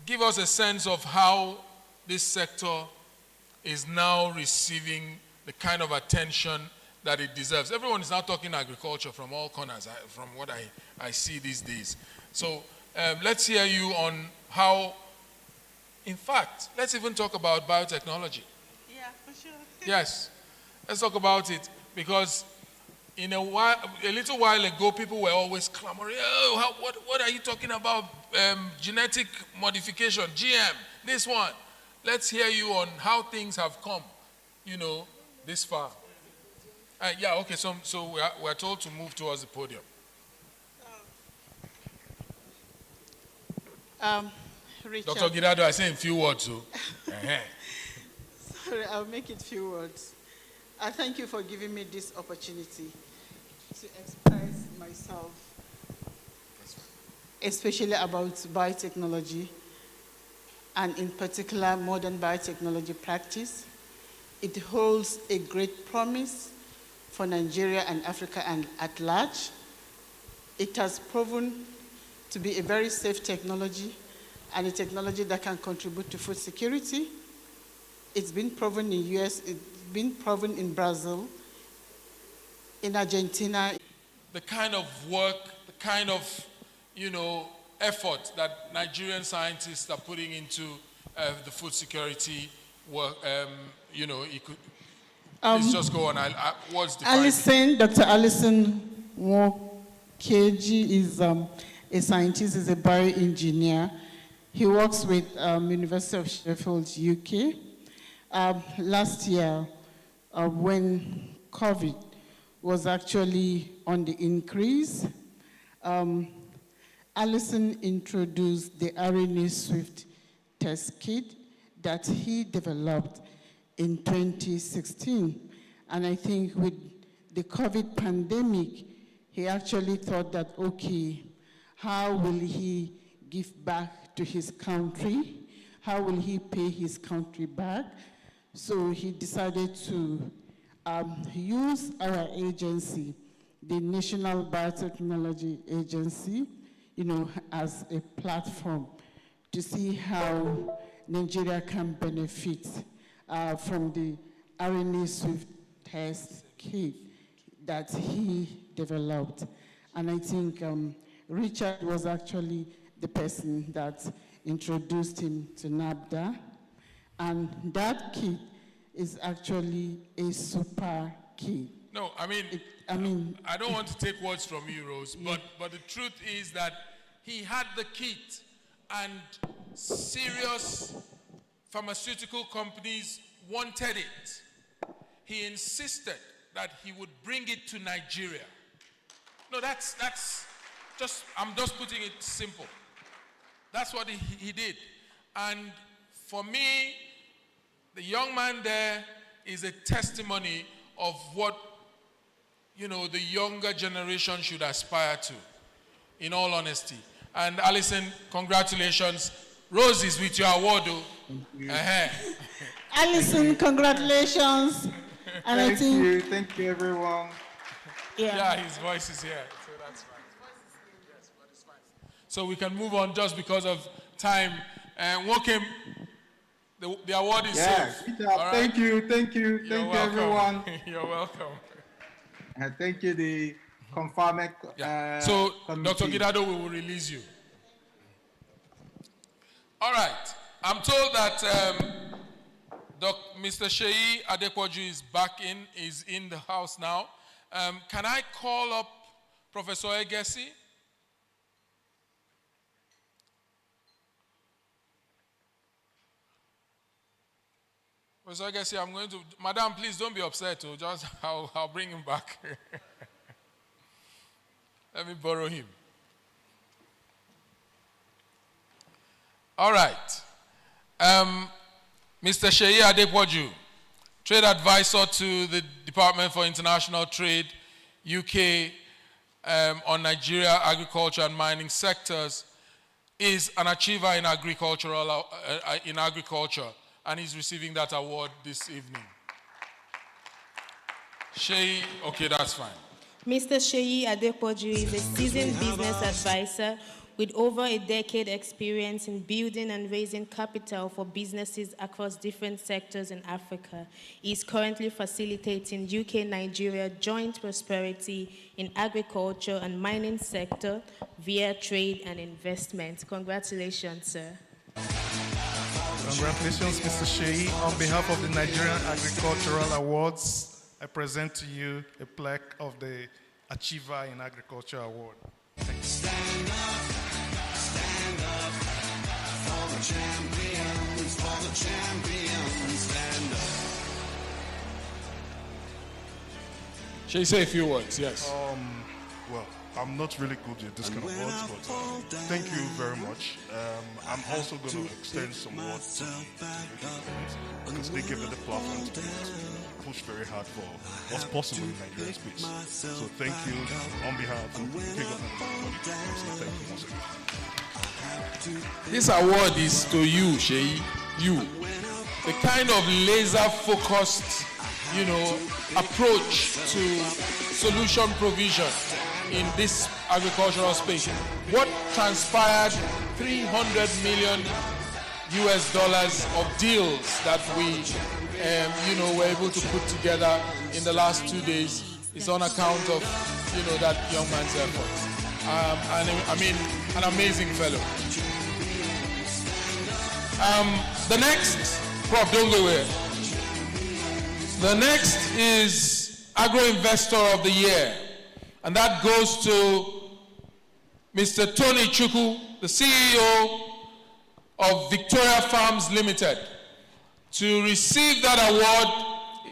give us a sense of how this sector is now receiving the kind of attention that it deserves. Everyone is now talking agriculture from all corners, from what I see these days. So let's hear you on how, in fact, let's even talk about biotechnology. Yeah, for sure. Yes, let's talk about it, because in a little while ago, people were always clamoring, oh, what are you talking about? Genetic modification, GM, this one. Let's hear you on how things have come, you know, this far. Yeah, okay, so we're told to move towards the podium. Richard. Dr. Girado, I say in few words, so. Sorry, I'll make it few words. I thank you for giving me this opportunity to express myself, especially about biotechnology, and in particular modern biotechnology practice. It holds a great promise for Nigeria and Africa and at large. It has proven to be a very safe technology and a technology that can contribute to food security. It's been proven in the US, it's been proven in Brazil, in Argentina. The kind of work, the kind of, you know, effort that Nigerian scientists are putting into the food security work, you know, it could, please just go on. What's the Dr. Alison Nwokeji is a scientist, is a bioengineer. He works with University of Sheffield, UK. Last year, when COVID was actually on the increase, Alison introduced the RNA Swift test kit that he developed in 2016. And I think with the COVID pandemic, he actually thought that, okay, how will he give back to his country? How will he pay his country back? So he decided to use our agency, the National Biotechnology Agency, you know, as a platform to see how Nigeria can benefit from the RNA Swift test kit that he developed. And I think Richard was actually the person that introduced him to NABDA. And that kit is actually a super kit. No, I mean, I don't want to take words from you, Rose, but the truth is that he had the kit and serious pharmaceutical companies wanted it. He insisted that he would bring it to Nigeria. No, that's just, I'm just putting it simple. That's what he did. And for me, the young man there is a testimony of what, you know, the younger generation should aspire to, in all honesty. And Alison, congratulations. Rose is with your award, though. Alison, congratulations. And thank you, everyone. Yeah, his voice is here, so that's fine. Yes, but it's fine. So we can move on just because of time. Welcome. The award is safe. Right? Thank you, everyone. You're welcome. Thank you, the confirmed. So, committee. Dr. Girado, we will release you. All right. I'm told that Mr. Sheyi Adepoju is in the house now. Can I call up Professor Egesi? Professor Egesi, I'm going to, Madam, please don't be upset. I'll bring him back. Let me borrow him. All right. Mr. Sheyi Adepoju, Trade Advisor to the Department for International Trade, UK, on Nigeria, agriculture and mining sectors. is an achiever in agriculture, and he's receiving that award this evening. Sheyi, okay, that's fine. Mr. Sheyi Adepoju is a seasoned business advisor with over a decade experience in building and raising capital for businesses across different sectors in Africa. He is currently facilitating UK-Nigeria joint prosperity in agriculture and mining sector via trade and investment. Congratulations, sir. Congratulations, Mr. Sheyi. On behalf of the Nigerian Agricultural Awards, I present to you a plaque of the Achiever in Agriculture Award. Thank you. Stand up for the champions, stand up. Shall you say a few words? Yes. Well, I'm not really good at this kind of words, but thank you very much. I'm also going to extend some words to because they give me the platform to push very hard for what's possible in Nigerian space. So thank you on behalf of the King of everybody. So thank you once again. This award is to you, Sheyi. You. The kind of laser-focused, approach to solution provision in this agricultural space. What transpired, $300 million of deals that we, were able to put together in the last 2 days is on account of, that young man's efforts. An amazing fellow. The next, Prof, don't go away. The next is Agro Investor of the Year. And that goes to Mr. Tony Chukwu, the CEO of Victoria Farms Limited. To receive that award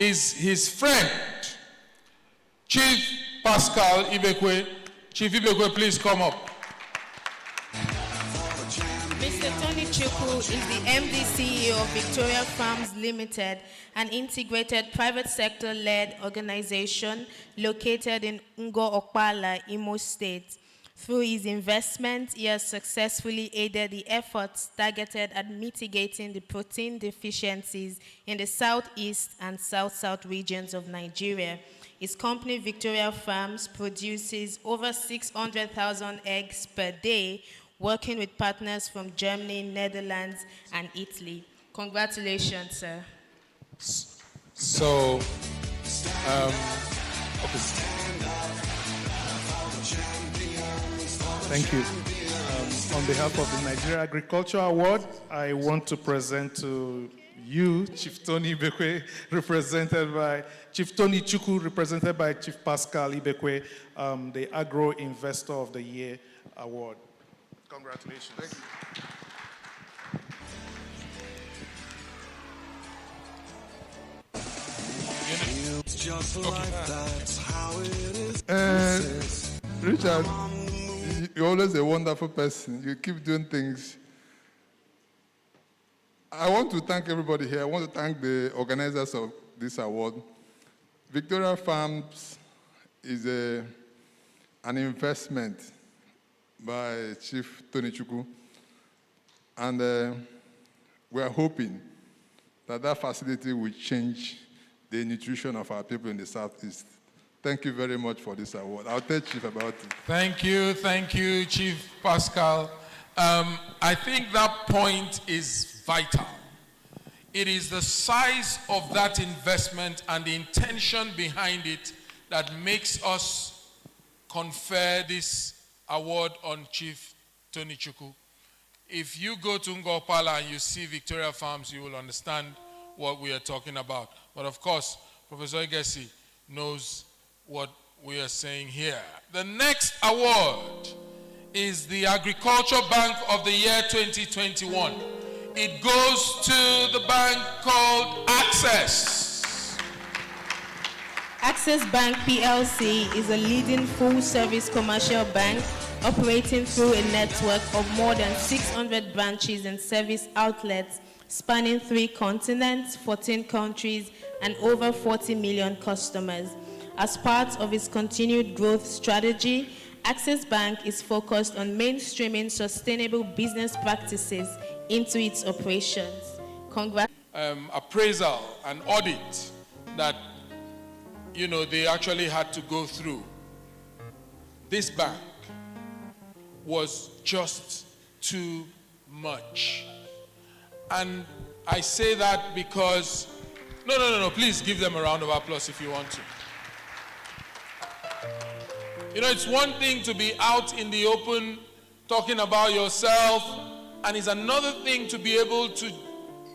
is his friend, Chief Pascal Ibekwe. Chief Ibekwe, please come up. Mr. Tony Chukwu is the MD CEO of Victoria Farms Limited, an integrated private sector-led organization located in Ngo-Okpala, Imo State. Through his investment, he has successfully aided the efforts targeted at mitigating the protein deficiencies in the southeast and south-south regions of Nigeria. His company, Victoria Farms, produces over 600,000 eggs per day, working with partners from Germany, Netherlands, and Italy. Congratulations, sir. So, Thank you. On behalf of the Nigeria Agriculture Award, I want to present to you, Chief Tony Ibekwe, represented by Chief Tony Chukwu, represented by Chief Pascal Ibekwe, the Agro Investor of the Year Award. Congratulations. Thank you. Just like that's how it is. Richard, you're always a wonderful person. You keep doing things. I want to thank everybody here. I want to thank the organizers of this award. Victoria Farms is an investment by Chief Tony Chukwu, and we are hoping that that facility will change the nutrition of our people in the Southeast. Thank you very much for this award. I'll tell Chief about it. Thank you, Chief Pascal. I think that point is vital. It is the size of that investment and the intention behind it that makes us confer this award on Chief Tony Chukwu. If you go to Ngo-Okpala and you see Victoria Farms, you will understand what we are talking about. But of course, Professor Igesi knows what we are saying here. The next award is the Agriculture Bank of the Year 2021. It goes to the bank called Access. Access Bank PLC is a leading full-service commercial bank operating through a network of more than 600 branches and service outlets spanning 3 continents, 14 countries, and over 40 million customers. As part of its continued growth strategy, Access Bank is focused on mainstreaming sustainable business practices into its operations. Appraisal and audit that, they actually had to go through. This bank was just too much. And I say that because, no, please give them a round of applause if you want to. It's one thing to be out in the open talking about yourself, and it's another thing to be able to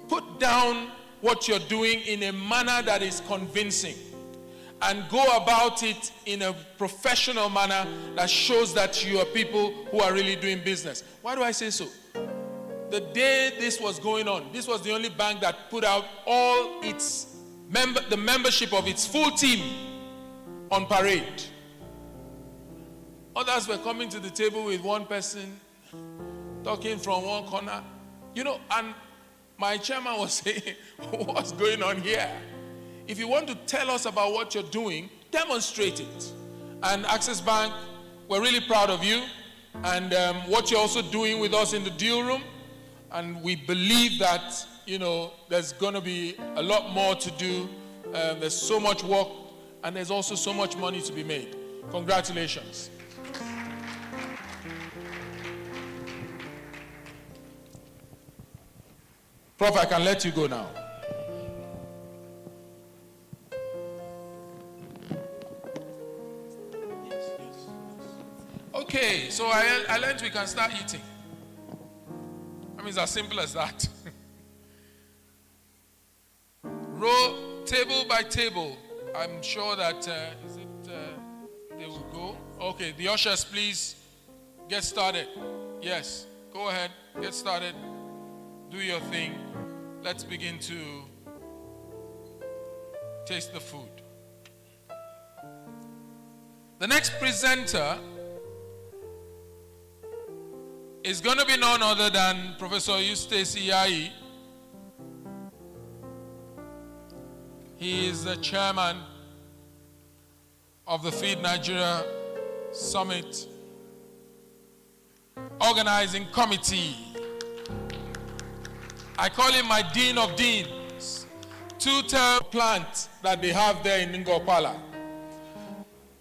put down what you're doing in a manner that is convincing and go about it in a professional manner that shows that you are people who are really doing business. Why do I say so? The day this was going on, this was the only bank that put out all the membership of its full team on parade. Others were coming to the table with one person talking from one corner. And my chairman was saying, what's going on here? If you want to tell us about what you're doing, demonstrate it. And Access Bank, we're really proud of you and what you're also doing with us in the deal room. And we believe that, there's going to be a lot more to do. There's so much work, and there's also so much money to be made. Congratulations. Prof, I can let you go now. Okay, so I learned we can start eating. I mean, it's as simple as that. Row table by table. I'm sure that, they will go? Okay, the ushers, please get started. Yes, go ahead, get started. Do your thing. Let's begin to taste the food. The next presenter is going to be none other than Professor Eustace Iyayi. He is the chairman of the Feed Nigeria Summit Organizing Committee. I call him my Dean of Deans. 2-term plant that they have there in Ngopala.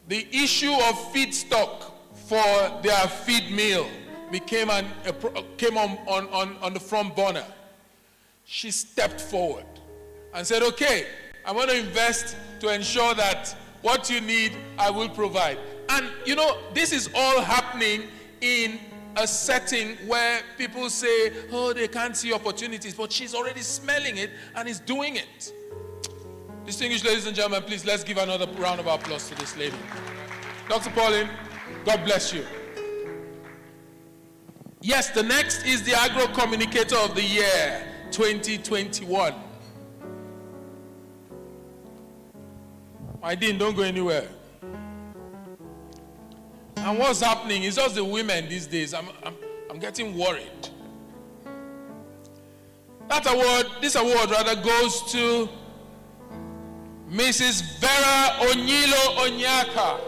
The issue of feedstock for their feed mill came on the front burner. She stepped forward and said, okay, I'm going to invest to ensure that what you need, I will provide. And this is all happening in a setting where people say, oh, they can't see opportunities, but she's already smelling it and is doing it. Distinguished ladies and gentlemen, please, let's give another round of applause to this lady. Dr. Pauline, God bless you. Yes, the next is the Agro Communicator of the Year, 2021. My dean, don't go anywhere. And what's happening is just the women these days. I'm getting worried. This award rather goes to Mrs. Vera Onyilo Onyaka,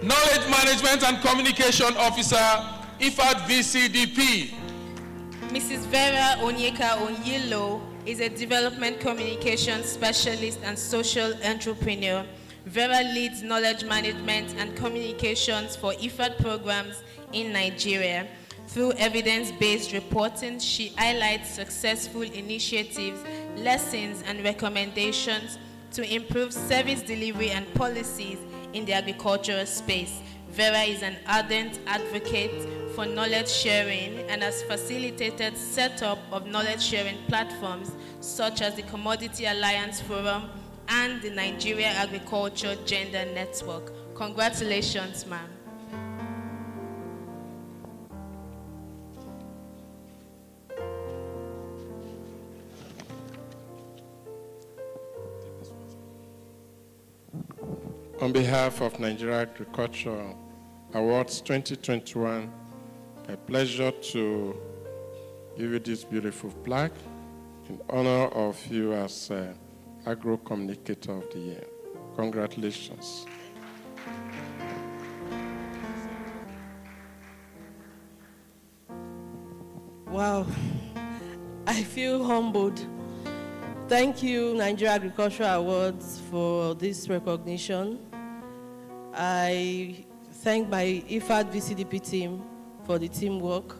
Knowledge Management and Communication Officer, IFAD VCDP. Mrs. Vera Onyeka Onyilo is a development communication specialist and social entrepreneur. Vera leads knowledge management and communications for IFAD programs in Nigeria. Through evidence-based reporting, she highlights successful initiatives, lessons, and recommendations to improve service delivery and policies in the agricultural space. Vera is an ardent advocate for knowledge sharing and has facilitated setup of knowledge sharing platforms such as the Commodity Alliance Forum and the Nigeria Agriculture Gender Network. Congratulations, ma'am. On behalf of Nigeria Agriculture Awards 2021, a pleasure to give you this beautiful plaque in honor of you as Agro Communicator of the Year. Congratulations. Wow, I feel humbled. Thank you, Nigeria Agricultural Awards, for this recognition. I thank my IFAD VCDP team for the teamwork.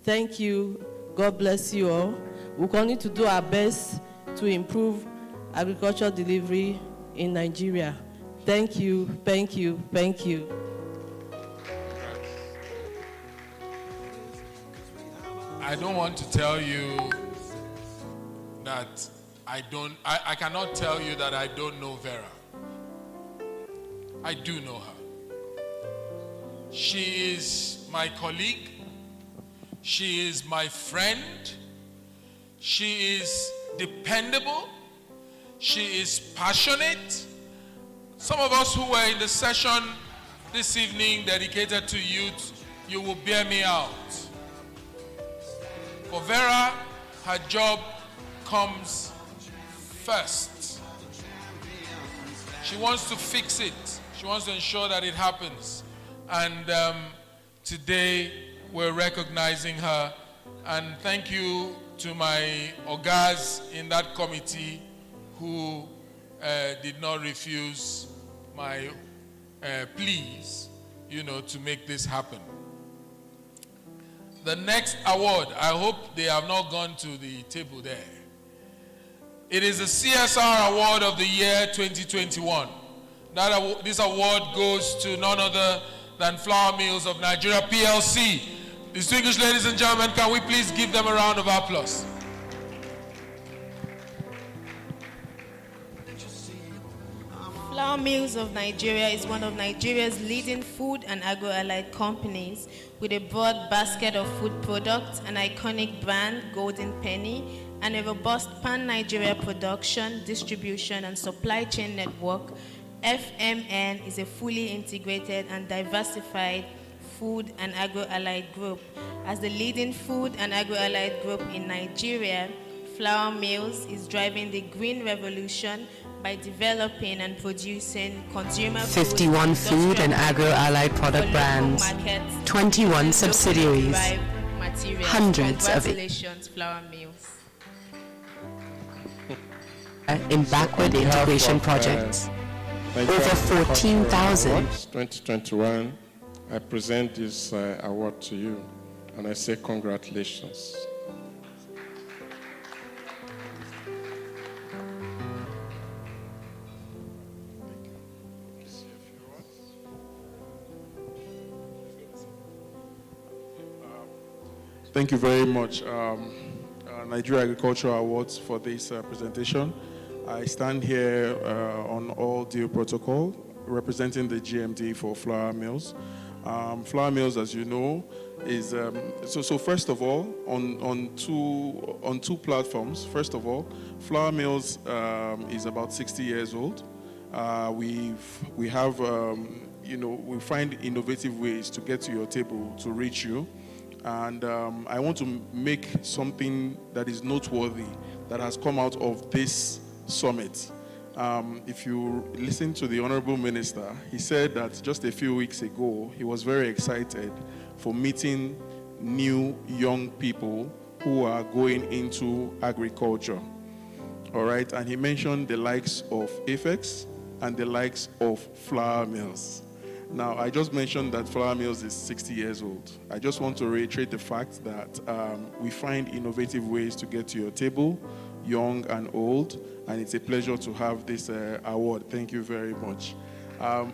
Thank you. God bless you all. We'll continue to do our best to improve agricultural delivery in Nigeria. Thank you, thank you, thank you. I don't want to tell you that I cannot tell you that I don't know Vera. I do know her. She is my colleague. She is my friend. She is dependable. She is passionate. Some of us who were in the session this evening dedicated to youth, you will bear me out. For Vera, her job comes first. She wants to fix it. She wants to ensure that it happens. And today we're recognizing her. And thank you to my ogas in that committee who did not refuse my pleas, to make this happen. The next award, I hope they have not gone to the table there. It is the CSR Award of the year 2021. This award goes to none other than Flour Mills of Nigeria PLC. Distinguished ladies and gentlemen, can we please give them a round of applause? Flour Mills of Nigeria is one of Nigeria's leading food and agro-allied companies with a broad basket of food products, an iconic brand, Golden Penny, and a robust pan-Nigeria production, distribution, and supply chain network. FMN is a fully integrated and diversified food and agro-allied group. As the leading food and agro-allied group in Nigeria, Flour Mills is driving the green revolution by developing and producing consumer 51 food and agro-allied product brands, 21 subsidiaries, hundreds of Congratulations, Flour Mills. in backward integration projects. Over 14,000. 2021, I present this award to you, and I say congratulations. Thank you very much, Nigeria Agricultural Awards, for this presentation. I stand here on all due protocol, representing the GMD for Flour Mills. Flour Mills, as you know, is so first of all, on two platforms. First of all, Flour Mills is about 60 years old. We find innovative ways to get to your table, to reach you. And I want to make something that is noteworthy that has come out of this summit. If you listen to the Honorable Minister, he said that just a few weeks ago, he was very excited for meeting new young people who are going into agriculture. All right, and he mentioned the likes of Apex and the likes of Flour Mills. Now, I just mentioned that Flour Mills is 60 years old. I just want to reiterate the fact that we find innovative ways to get to your table, young and old, and it's a pleasure to have this award. Thank you very much. On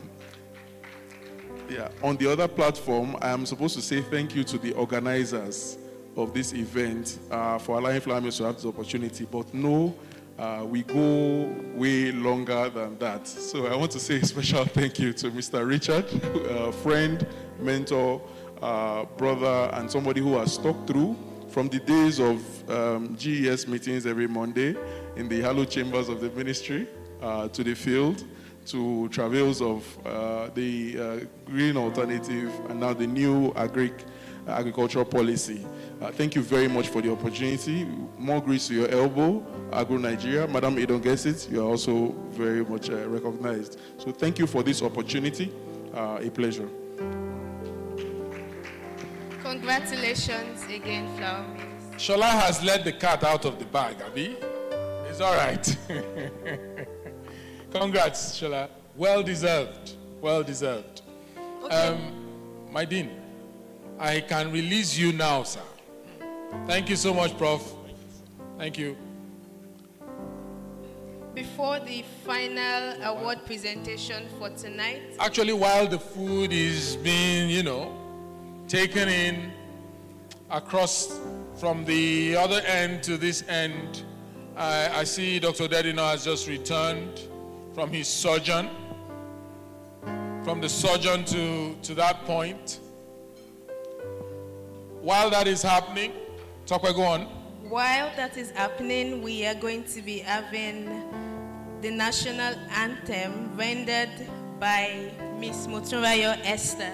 the other platform, I am supposed to say thank you to the organizers of this event for allowing Flour Mills to have this opportunity, but no, we go way longer than that. So I want to say a special thank you to Mr. Richard, friend, mentor, brother, and somebody who has stuck through from the days of GES meetings every Monday in the hallowed chambers of the ministry to the field, to travails of the green alternative, and now the new agric agricultural policy. Thank you very much for the opportunity. More grease to your elbow, AGRONIGERIA. Madam, you don't guess it, you are also very much recognized. So thank you for this opportunity. A pleasure. Congratulations again, Flower Mills. Shola has let the cat out of the bag, Abi. It's all right. Congrats, Shola. Well deserved. Well deserved. Okay. My dean, I can release you now, sir. Thank you so much, Prof. Thank you. Before the final award presentation for tonight. Actually, while the food is being, taken in across from the other end to this end, I see Dr. Dedino has just returned from his sojourn, from the sojourn to that point. While that is happening, Tokwe, go on. While that is happening, we are going to be having the national anthem rendered by Miss Motunrayo Esther.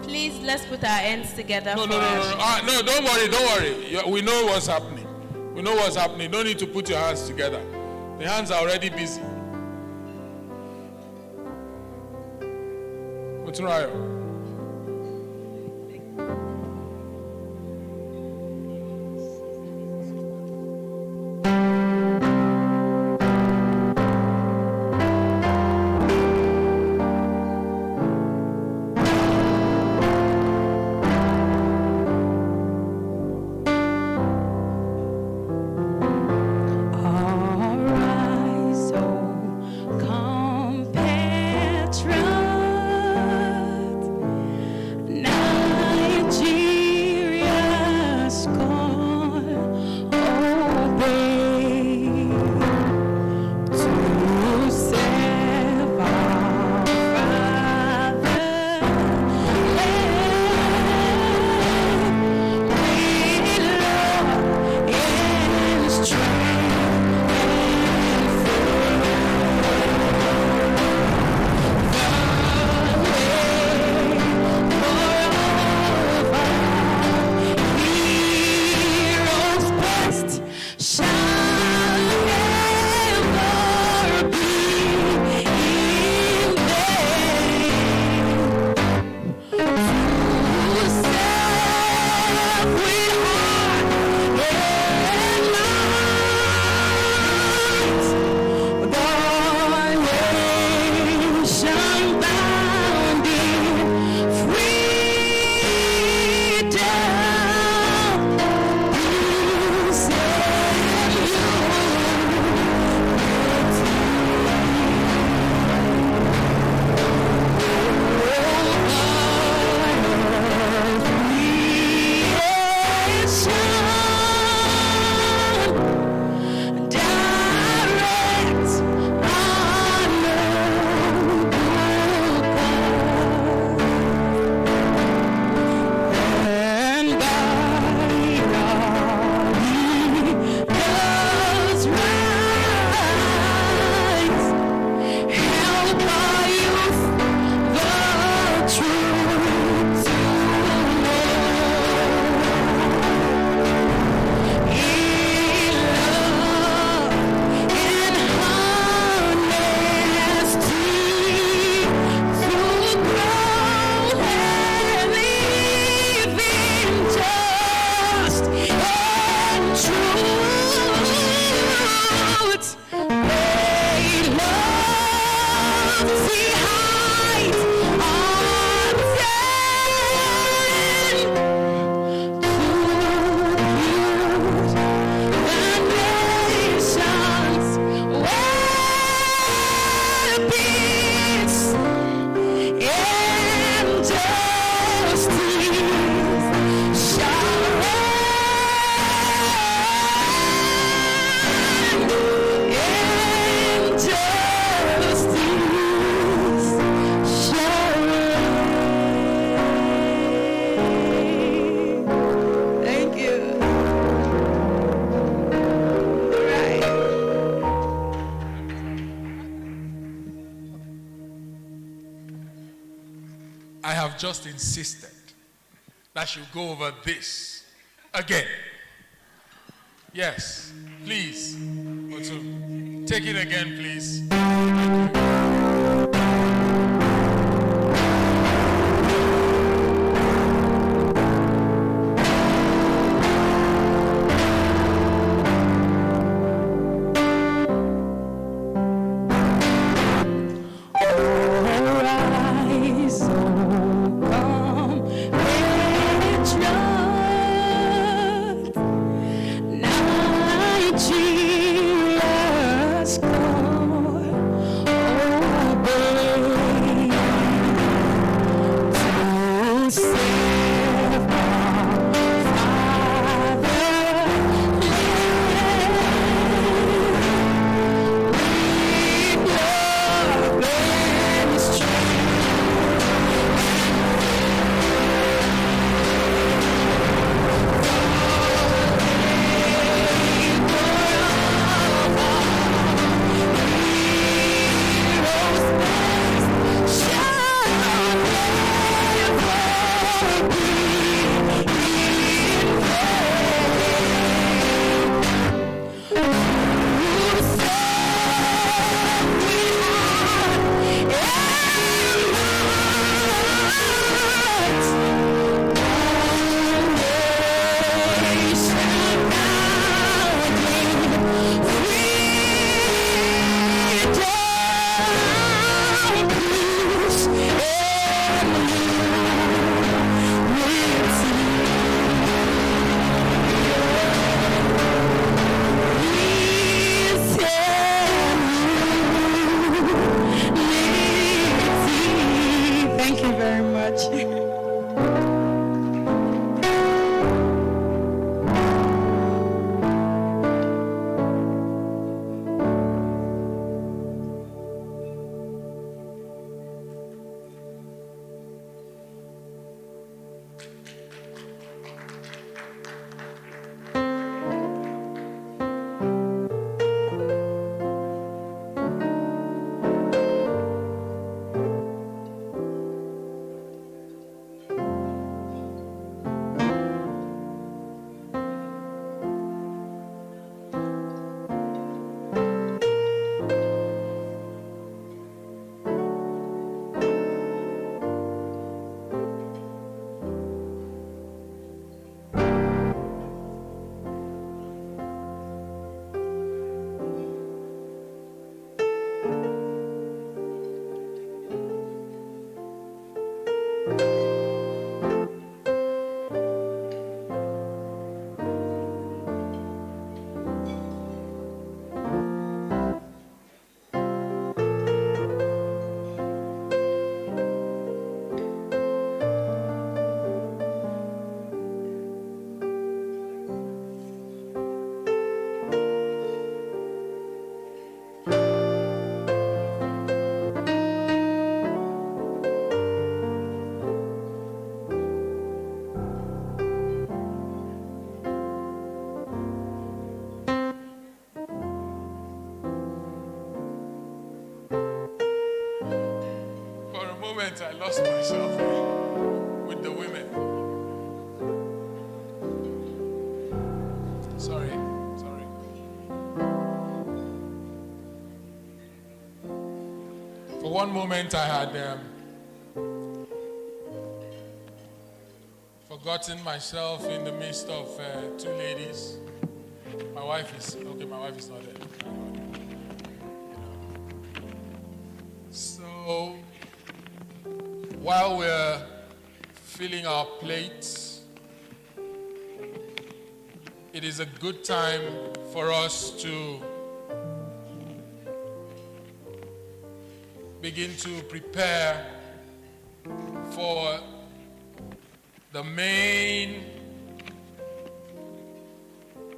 Please, let's put our hands together. No, don't worry. We know what's happening. We know what's happening. No need to put your hands together. The hands are already busy. Motunrayo. I have just insisted that should go over this again. Yes, please. Otu, take it again, please. Thank you. I lost myself with the women. Sorry. For one moment I had forgotten myself in the midst of two ladies. My wife is not there. So while we're filling our plates, it is a good time for us to begin to prepare for the main,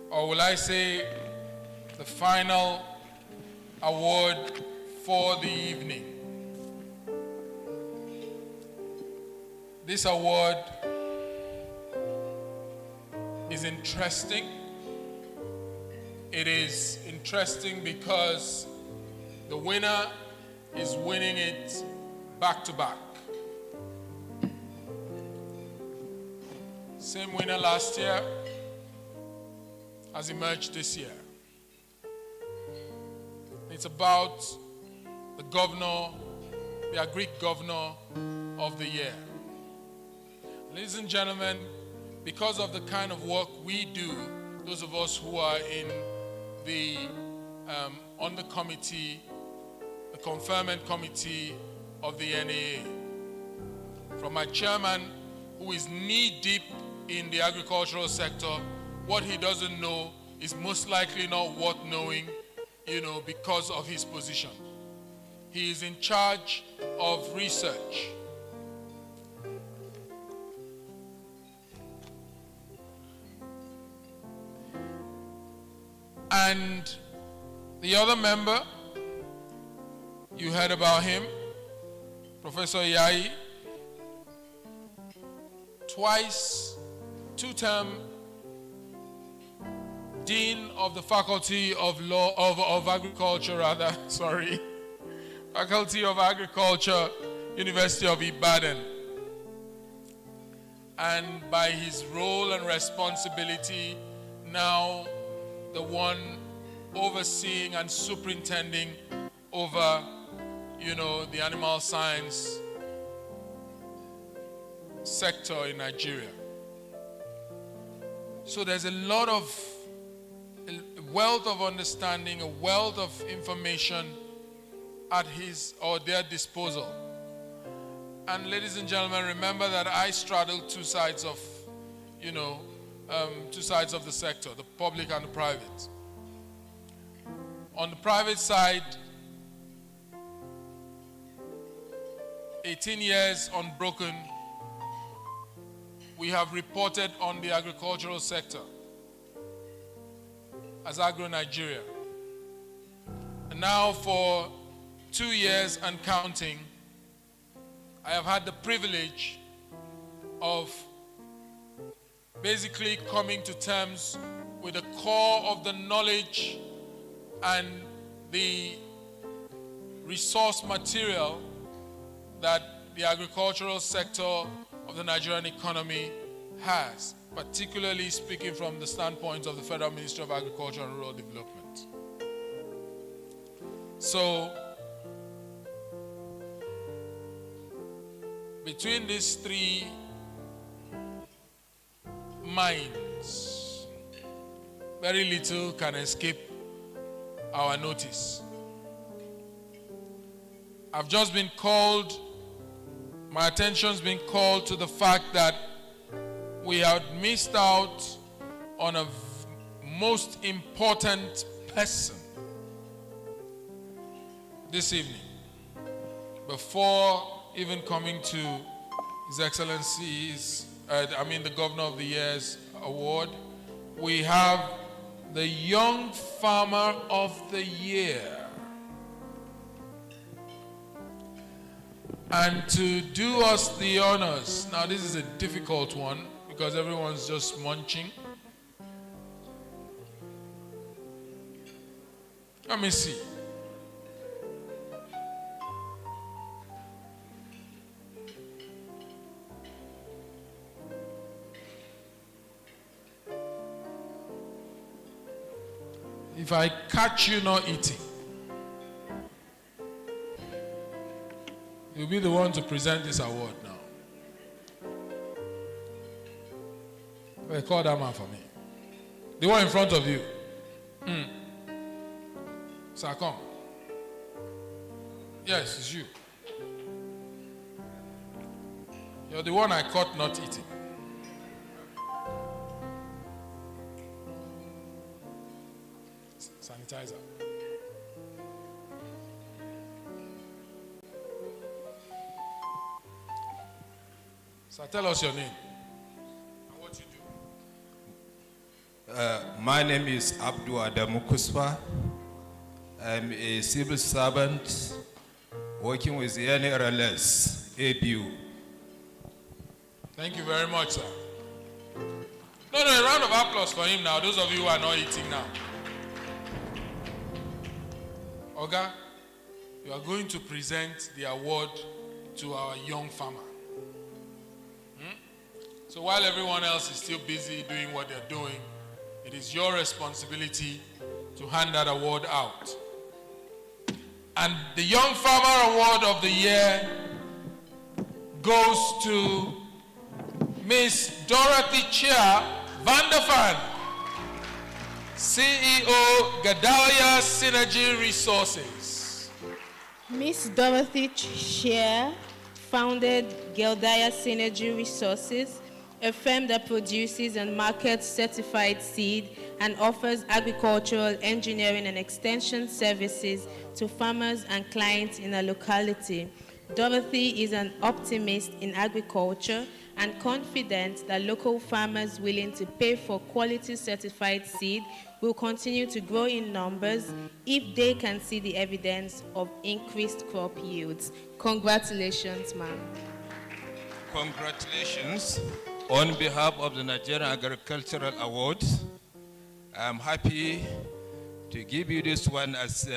or will I say, the final award for the evening. This award is interesting. It is interesting because the winner is winning it back to back. Same winner last year has emerged this year. It's about the governor, the Agri governor of the year. Ladies and gentlemen, because of the kind of work we do, those of us who are in the on the committee, the conferment committee of the NAA, from my chairman, who is knee-deep in the agricultural sector, what he doesn't know is most likely not worth knowing, because of his position. He is in charge of research. And the other member, you heard about him, Professor Yai, twice, two-term Dean of the Faculty of Law, of Agriculture rather, sorry, Faculty of Agriculture, University of Ibadan. And by his role and responsibility, now the one overseeing and superintending over, the animal science sector in Nigeria. So there's a lot of wealth of understanding, a wealth of information at his or their disposal. And ladies and gentlemen, remember that I straddle two sides of the sector, the public and the private. On the private side, 18 years unbroken, we have reported on the agricultural sector as AGRONIGERIA. And now for 2 years and counting, I have had the privilege of basically coming to terms with the core of the knowledge and the resource material that the agricultural sector of the Nigerian economy has, particularly speaking from the standpoint of the Federal Ministry of Agriculture and Rural Development. So, between these three minds, very little can escape our notice. I've just been called, my attention's been called to the fact that we had missed out on a most important person this evening. Before even coming to His Excellency's, the Governor of the Year's award, we have the Young Farmer of the Year. And to do us the honors, now this is a difficult one because everyone's just munching. Let me see. If I catch you not eating, you'll be the one to present this award now. Well, call that man for me. The one in front of you. Sir, come. Yes, it's you. You're the one I caught not eating. Sanitizer. So tell us your name and what you do. My name is Abdul Adamu Kuswa. I'm a civil servant working with the NRLS, ABU. Thank you very much, sir. No, a round of applause for him now, those of you who are not eating now. Oga, you are going to present the award to our young farmer. So while everyone else is still busy doing what they're doing, it is your responsibility to hand that award out. And the Young Farmer Award of the Year goes to Miss Dorothy Chia Vanderfan, CEO, Gedalia Synergy Resources. Miss Dorothy Chia founded Gedalia Synergy Resources, a firm that produces and markets certified seed and offers agricultural engineering and extension services to farmers and clients in a locality. Dorothy is an optimist in agriculture and confident that local farmers willing to pay for quality certified seed will continue to grow in numbers if they can see the evidence of increased crop yields. Congratulations, ma'am. Congratulations. On behalf of the Nigerian Agricultural Awards, I'm happy to give you this one as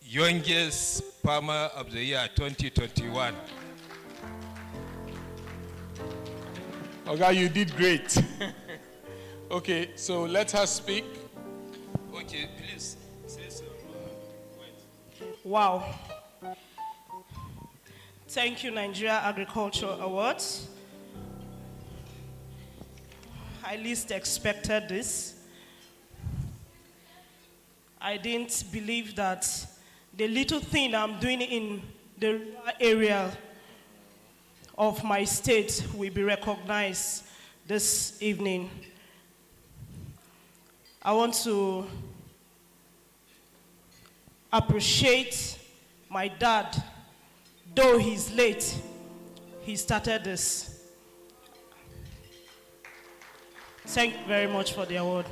youngest farmer of the year 2021. Okay, you did great. Okay, so let her speak. Okay, please say some words. Wow. Thank you, Nigeria Agricultural Awards. I least expected this. I didn't believe that the little thing I'm doing in the area of my state will be recognized this evening. I want to appreciate my dad. Though he's late, he started this. Thank you very much for the award.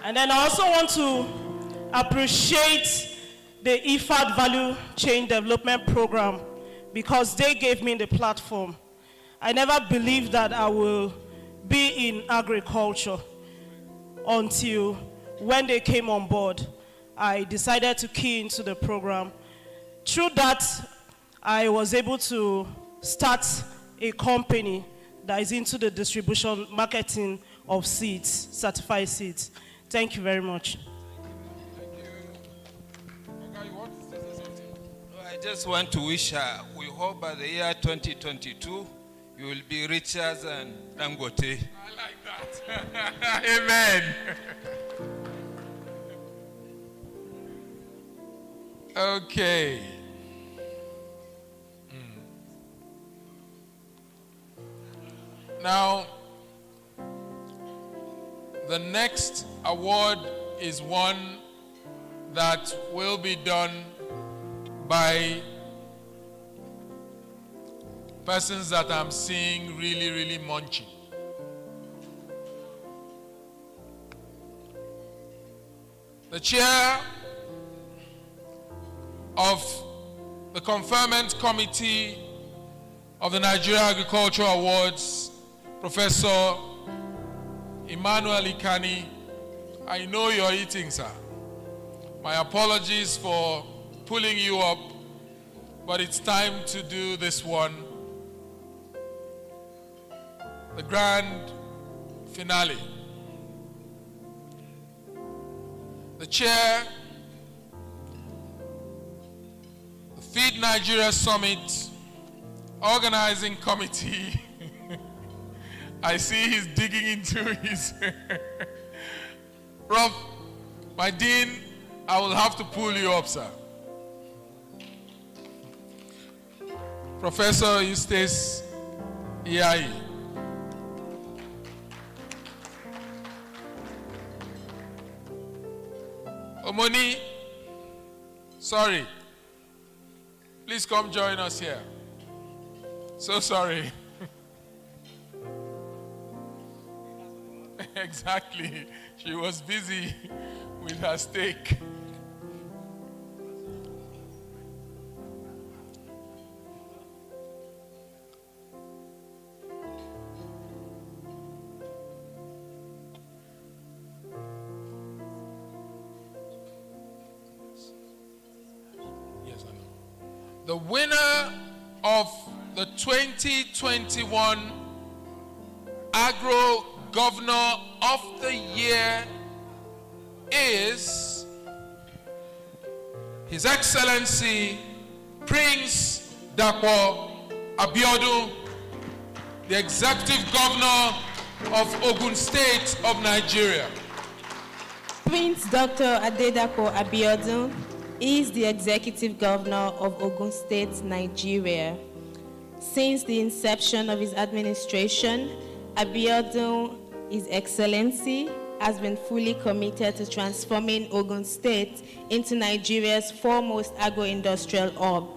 And then I also want to appreciate the IFAD Value Chain Development Program because they gave me the platform. I never believed that I will be in agriculture until when they came on board, I decided to key into the program. Through that, I was able to start a company that is into the distribution, marketing of seeds, certified seeds. Thank you very much. I just want to wish her, we hope by the year 2022, you will be richer than Dangote. I like that. Amen. Okay. Now, the next award is one that will be done by persons that I'm seeing really, really munching. The chair of the conferment committee of the Nigeria Agricultural Awards, Professor Emmanuel Ikani. I know you're eating, sir. My apologies for pulling you up, but it's time to do this one. The grand finale. The chair, the Feed Nigeria Summit organizing committee. I see he's digging into his. Prof, my dean, I will have to pull you up, sir. Professor Eustace Iai. Omoni, sorry. Please come join us here. So sorry. Exactly. She was busy with her steak. Yes, I know. The winner of the 2021 Agro Governor of the Year is His Excellency Prince Dapo Abiodun, the Executive Governor of Ogun State of Nigeria. Prince Dr. Adedapo Abiodun is the Executive Governor of Ogun State, Nigeria. Since the inception of his administration, Abiodun, His Excellency, has been fully committed to transforming Ogun State into Nigeria's foremost agro-industrial hub.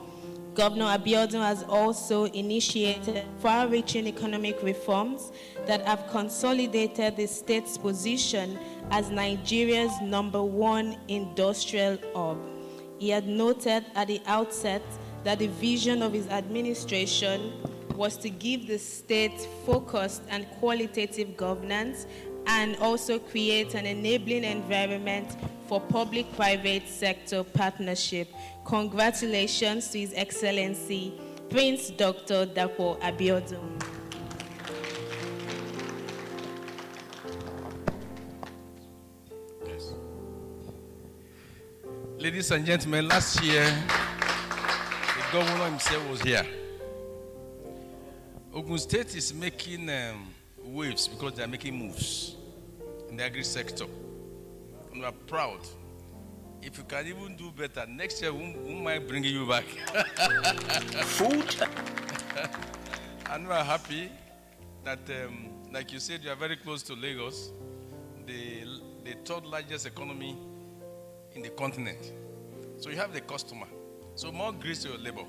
Governor Abiodun has also initiated far-reaching economic reforms that have consolidated the state's position as Nigeria's #1 industrial hub. He had noted at the outset that the vision of his administration was to give the state focused and qualitative governance and also create an enabling environment for public-private sector partnership. Congratulations to His Excellency, Prince Dr. Dapo Abiodun. Yes. Ladies and gentlemen, last year, the governor himself was here. Ogun State is making waves because they are making moves in the agri sector. And we are proud. If you can even do better, next year we might bring you back. Food. And we are happy that, like you said, you are very close to Lagos, the third largest economy in the continent. So you have the customer. So more grease to your labor.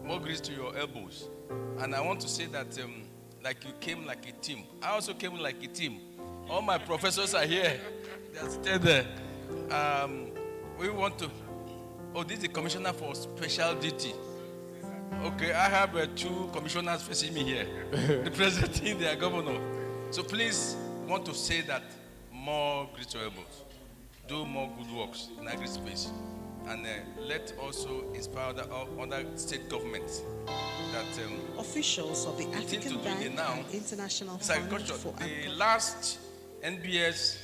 More grease to your elbows. And I want to say that like you came like a team. I also came like a team. All my professors are here. They are still there. We want to... Oh, this is the commissioner for special duty. Okay, I have 2 commissioners facing me here. Representing their governor. So please, want to say that more grease to your elbows. Do more good works in agri space. And let also inspire the other state governments that officials of the African Bank now, and International Fund for the last NBS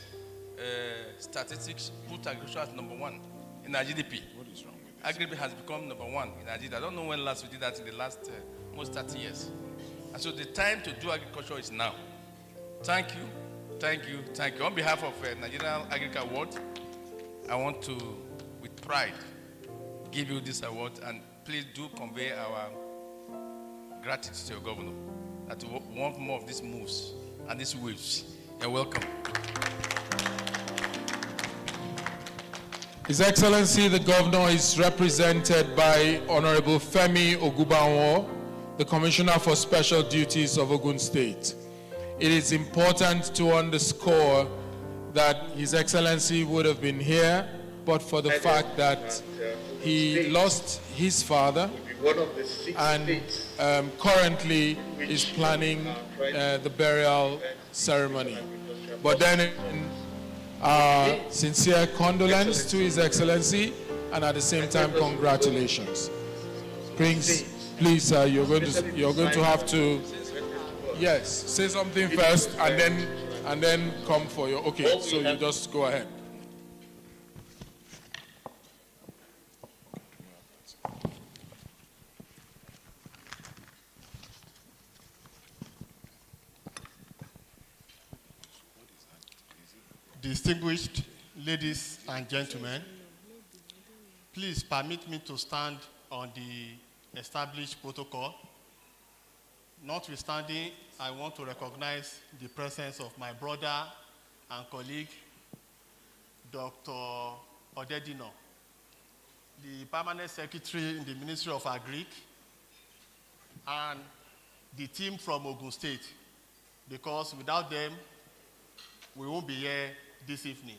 statistics put agriculture as #1 in our GDP. What is wrong with this? Agribusiness has become #1 in our GDP. I don't know when last we did that in the last almost 30 years. And so the time to do agriculture is now. Thank you, thank you, thank you. On behalf of Nigerian Agriculture Award, I want to, with pride, give you this award, and please do convey our gratitude to your governor that we want more of these moves and these waves. You're welcome. His Excellency the Governor is represented by Honorable Femi Ogubanwo, the Commissioner for Special Duties of Ogun State. It is important to underscore that His Excellency would have been here, but for the fact that he lost his father and currently is planning the burial ceremony. But then sincere condolence to His Excellency, and at the same time congratulations. Prince, please, you're going to have to say something first and then come for your so you just go ahead. Distinguished ladies and gentlemen, please permit me to stand on the established protocol. Notwithstanding, I want to recognize the presence of my brother and colleague, Dr. Odedino, the Permanent Secretary in the Ministry of Agric, and the team from Ogun State, because without them, we won't be here this evening.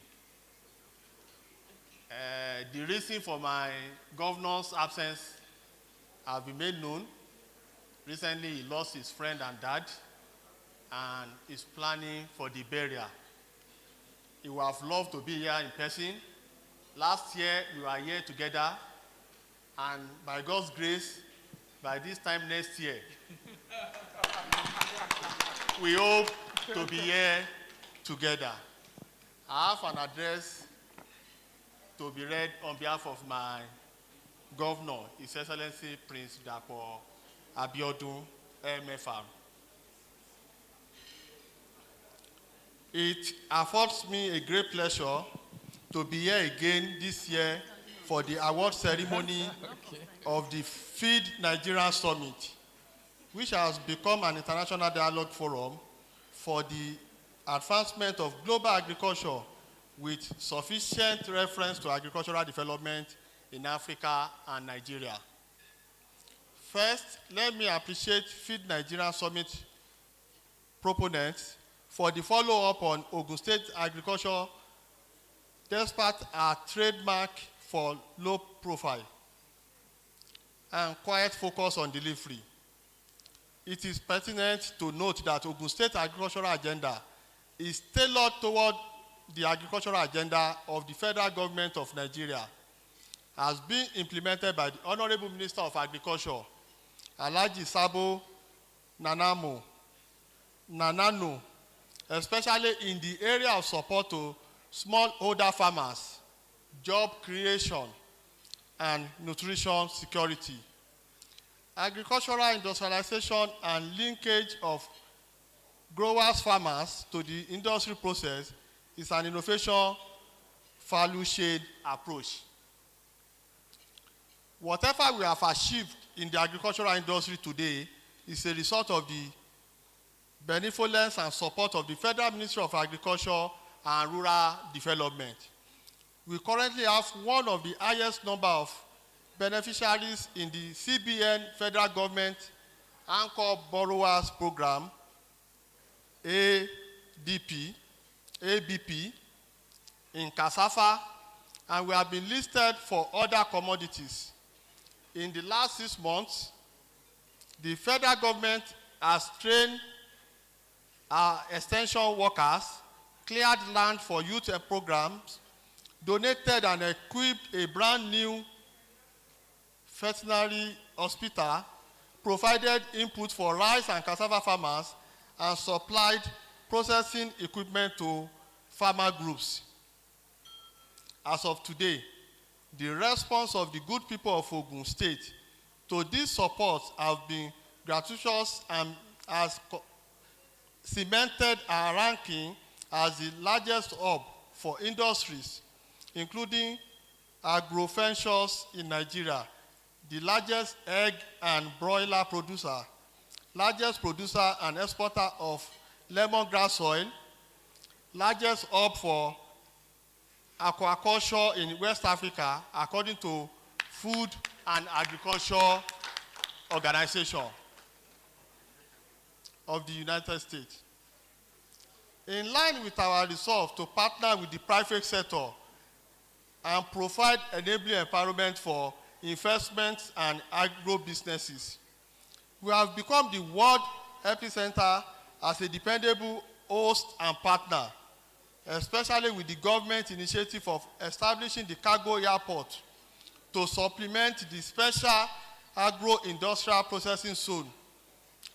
The reason for my governor's absence has been made known. Recently, he lost his friend and dad and is planning for the burial. He would have loved to be here in person. Last year, we were here together, and by God's grace, by this time next year, we hope to be here together. I have an address to be read on behalf of my governor, His Excellency Prince Dapo Abiodun, MFR. It affords me a great pleasure to be here again this year for the award ceremony of the Feed Nigeria Summit, which has become an international dialogue forum for the advancement of global agriculture with sufficient reference to agricultural development in Africa and Nigeria. First, let me appreciate Feed Nigeria Summit proponents for the follow-up on Ogun State agriculture despite our trademark for low profile and quiet focus on delivery. It is pertinent to note that Ogun State agricultural agenda is tailored toward the agricultural agenda of the federal government of Nigeria, has been implemented by the Honorable Minister of Agriculture, Alhaji Sabo Nanano, especially in the area of support to smallholder farmers, job creation, and nutrition security. Agricultural industrialization and linkage of growers farmers to the industry process is an innovation value chain approach. Whatever we have achieved in the agricultural industry today is a result of the benevolence and support of the Federal Ministry of Agriculture and Rural Development. We currently have one of the highest number of beneficiaries in the CBN Federal Government Anchor Borrowers Program, ABP, in cassava, and we have been listed for other commodities. In the last 6 months, the federal government has trained our extension workers, cleared land for youth programs, donated and equipped a brand new veterinary hospital, provided input for rice and cassava farmers, and supplied processing equipment to farmer groups. As of today, the response of the good people of Ogun State to this support have been gratuitous and has cemented our ranking as the largest hub for industries, including agro-ventures in Nigeria, the largest egg and broiler producer, largest producer and exporter of lemongrass oil, largest hub for aquaculture in West Africa, according to Food and Agriculture Organization of the United States. In line with our resolve to partner with the private sector and provide enabling environment for investments and agro-businesses, we have become the world epicenter as a dependable host and partner, especially with the government initiative of establishing the cargo airport to supplement the special agro-industrial processing zone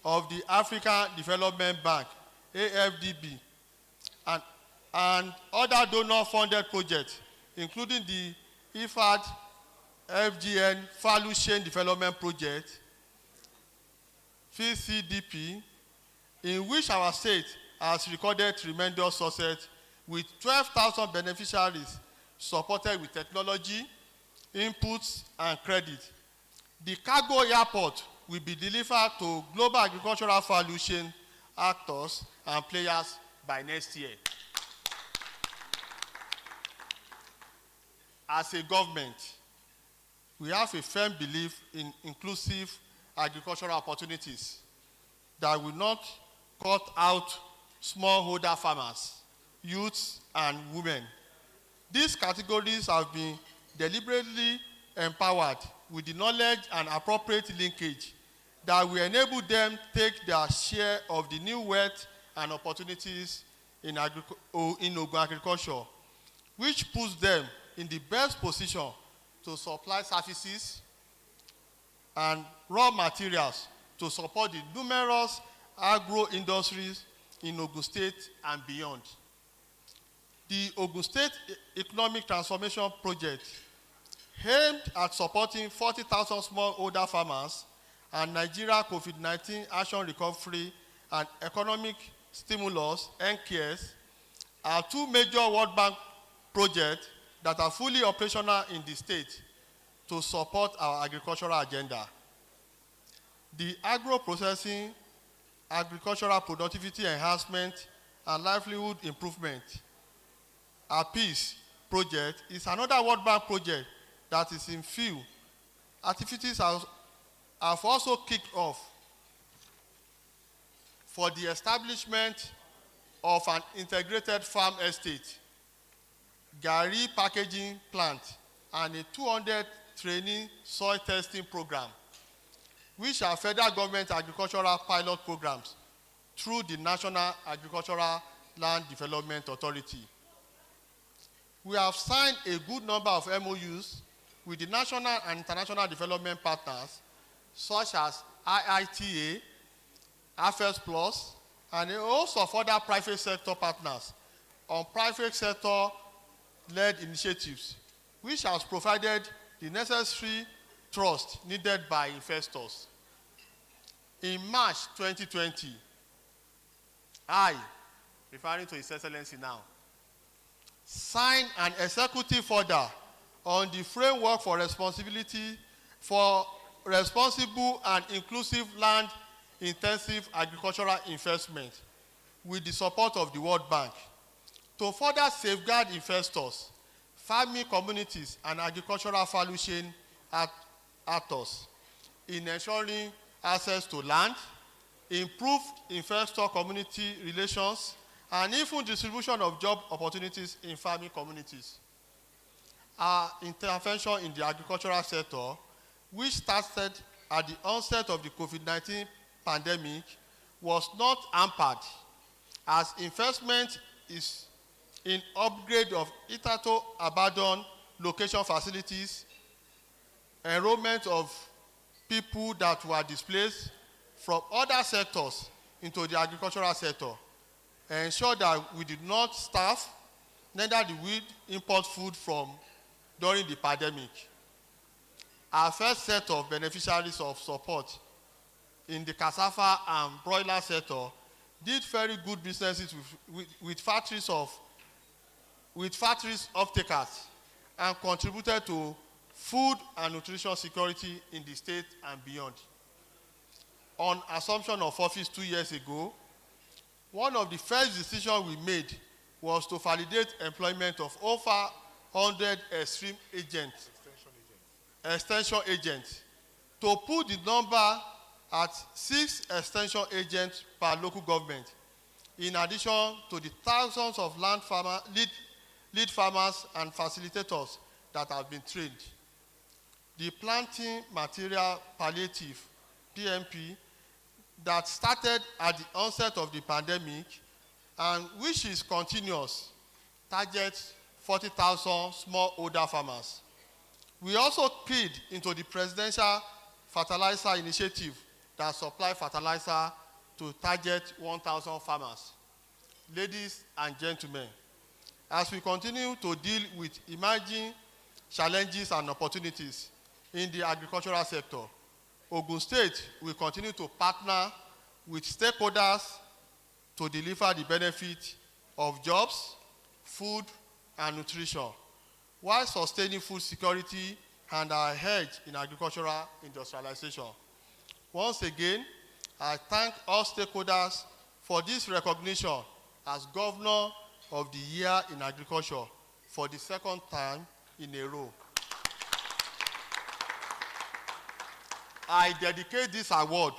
of the African Development Bank, AFDB, and other donor-funded projects, including the IFAD FGN Value Chain Development Project, VCDP, in which our state has recorded tremendous success with 12,000 beneficiaries supported with technology, inputs, and credit. The cargo airport will be delivered to global agricultural value chain actors and players by next year. As a government, we have a firm belief in inclusive agricultural opportunities that will not cut out smallholder farmers, youths, and women. These categories have been deliberately empowered with the knowledge and appropriate linkage that will enable them take their share of the new wealth and opportunities in Ogun agriculture, which puts them in the best position to supply services and raw materials to support the numerous agro industries in Ogun State and beyond. The Ogun State Economic Transformation Project, aimed at supporting 40,000 smallholder farmers and Nigeria COVID-19 Action Recovery and Economic Stimulus, NCARES, are two major World Bank projects that are fully operational in the state to support our agricultural agenda. The agro-processing, agricultural productivity enhancement, and livelihood improvement, APIS project, is another World Bank project that is in view. Activities have also kicked off for the establishment of an integrated farm estate, Gari packaging plant, and a 200 training soil testing program, which are federal government agricultural pilot programs through the National Agricultural Land Development Authority. We have signed a good number of MOUs with the national and international development partners, such as IITA, AFES Plus, and a host of other private sector partners on private sector-led initiatives, which has provided the necessary trust needed by investors. In March 2020, I, referring to His Excellency now, signed an executive order on the framework for responsible and inclusive land-intensive agricultural investment with the support of the World Bank to further safeguard investors, farming communities, and agricultural value chain actors in ensuring access to land, improved investor-community relations, and even distribution of job opportunities in farming communities. Our intervention in the agricultural sector, which started at the onset of the COVID-19 pandemic, was not hampered, as investment is in upgrade of hitherto abandoned location facilities, enrollment of people that were displaced from other sectors into the agricultural sector, ensure that we did not starve, neither did we import food from during the pandemic. Our first set of beneficiaries of support in the cassava and broiler sector did very good businesses with factories off-takers and contributed to food and nutrition security in the state and beyond. On assumption of office 2 years ago, one of the first decisions we made was to validate employment of over 100 extension agents, to put the number at 6 extension agents per local government, in addition to the thousands of lead farmers and facilitators that have been trained. The planting material palliative, PMP, that started at the onset of the pandemic and which is continuous, targets 40,000 smallholder farmers. We also keyed into the presidential fertilizer initiative that supply fertilizer to target 1,000 farmers. Ladies and gentlemen, as we continue to deal with emerging challenges and opportunities in the agricultural sector, Ogun State will continue to partner with stakeholders to deliver the benefit of jobs, food, and nutrition, while sustaining food security and our edge in agricultural industrialization. Once again, I thank all stakeholders for this recognition as Governor of the Year in Agriculture for the second time in a row. I dedicate this award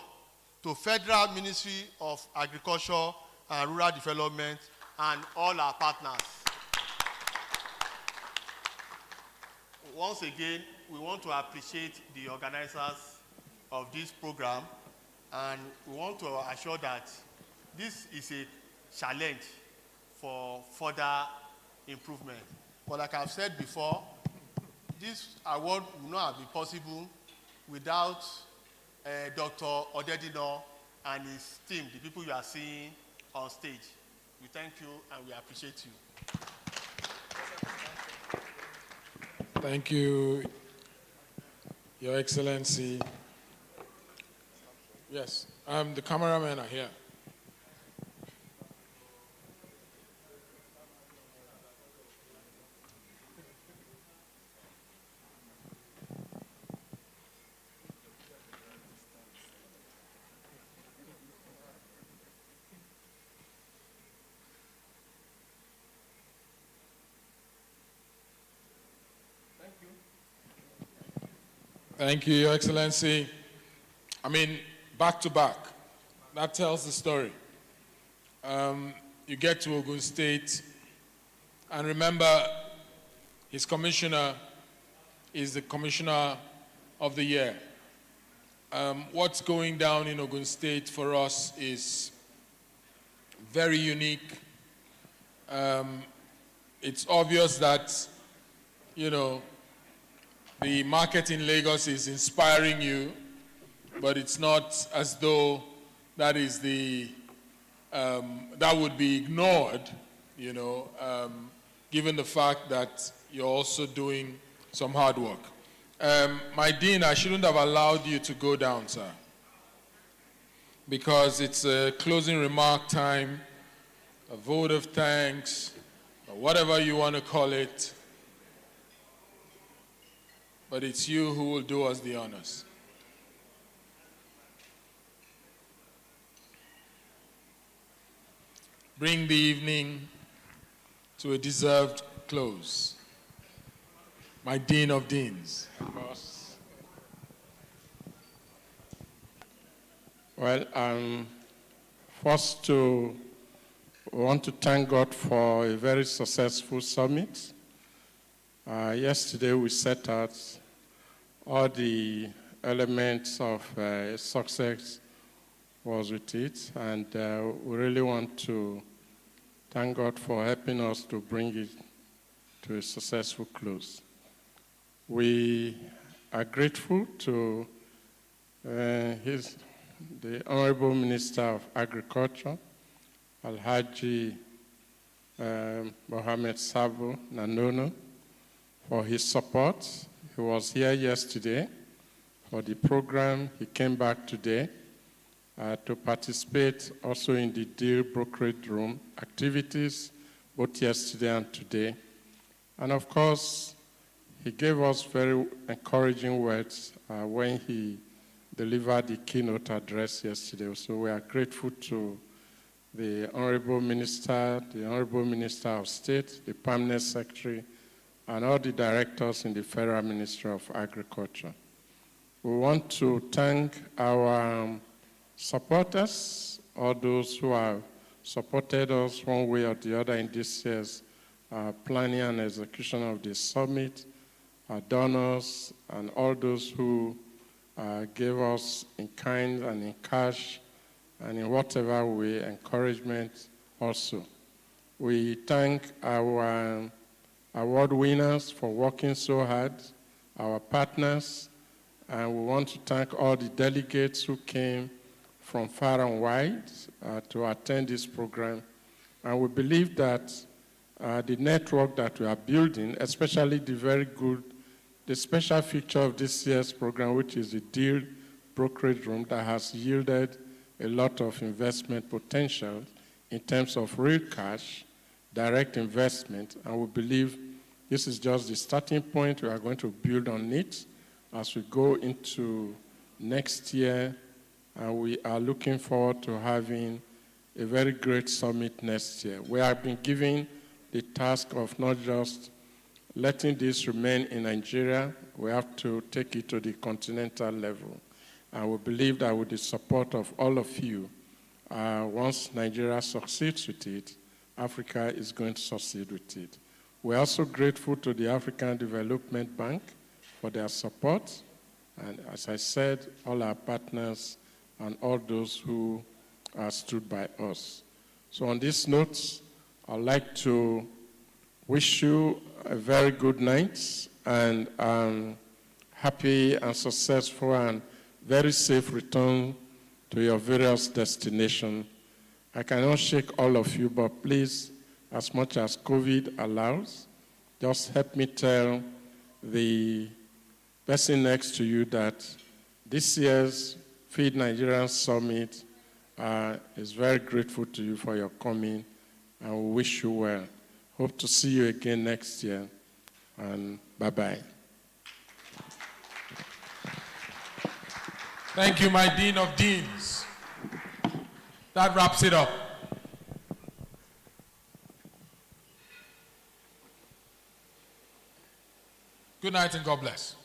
to Federal Ministry of Agriculture and Rural Development and all our partners. Once again, we want to appreciate the organizers of this program, and we want to assure that this is a challenge for further improvement. But like I've said before, this award would not have been possible without Dr. Odedino and his team, the people you are seeing on stage. We thank you and we appreciate you. Thank you, Your Excellency. Yes, the cameramen are here. Thank you, Your Excellency. I mean, back to back. That tells the story. You get to Ogun State, and remember, his commissioner is the commissioner of the year. What's going down in Ogun State for us is very unique. It's obvious that, you know, the market in Lagos is inspiring you, but it's not as though that is that would be ignored, you know, given the fact that you're also doing some hard work. My dean, I shouldn't have allowed you to go down, sir, because it's a closing remark time, a vote of thanks, or whatever you want to call it. But it's you who will do us the honors. Bring the evening to a deserved close. My Dean of Deans. Well, first we want to thank God for a very successful summit. Yesterday we set out all the elements of success was with it, and we really want to thank God for helping us to bring it to a successful close. We are grateful to the Honorable Minister of Agriculture, Alhaji Mohammed Sabo Nanono, for his support. He was here yesterday for the program. He came back today to participate also in the deal brokerage room activities, both yesterday and today. And of course, he gave us very encouraging words when he delivered the keynote address yesterday. So we are grateful to the Honorable Minister, the Honorable Minister of State, the Permanent Secretary, and all the directors in the Federal Ministry of Agriculture. We want to thank our supporters, all those who have supported us one way or the other in this year's planning and execution of the summit, our donors, and all those who gave us in kind and in cash and in whatever way, encouragement also. We thank our award winners for working so hard, our partners, and we want to thank all the delegates who came from far and wide to attend this program. And we believe that the network that we are building, especially the special feature of this year's program, which is the deal brokerage room that has yielded a lot of investment potential in terms of real cash, direct investment, and we believe this is just the starting point. We are going to build on it as we go into next year, and we are looking forward to having a very great summit next year. We have been given the task of not just letting this remain in Nigeria, we have to take it to the continental level. And we believe that with the support of all of you, once Nigeria succeeds with it, Africa is going to succeed with it. We're also grateful to the African Development Bank for their support. And as I said, all our partners and all those who stood by us. So on this note, I'd like to wish you a very good night and happy and successful and very safe return to your various destinations. I cannot shake all of you, but please, as much as COVID allows, just help me tell the person next to you that this year's Feed Nigerian Summit is very grateful to you for your coming, and we wish you well. Hope to see you again next year, and bye-bye. Thank you, my Dean of Deans. That wraps it up. Good night and God bless.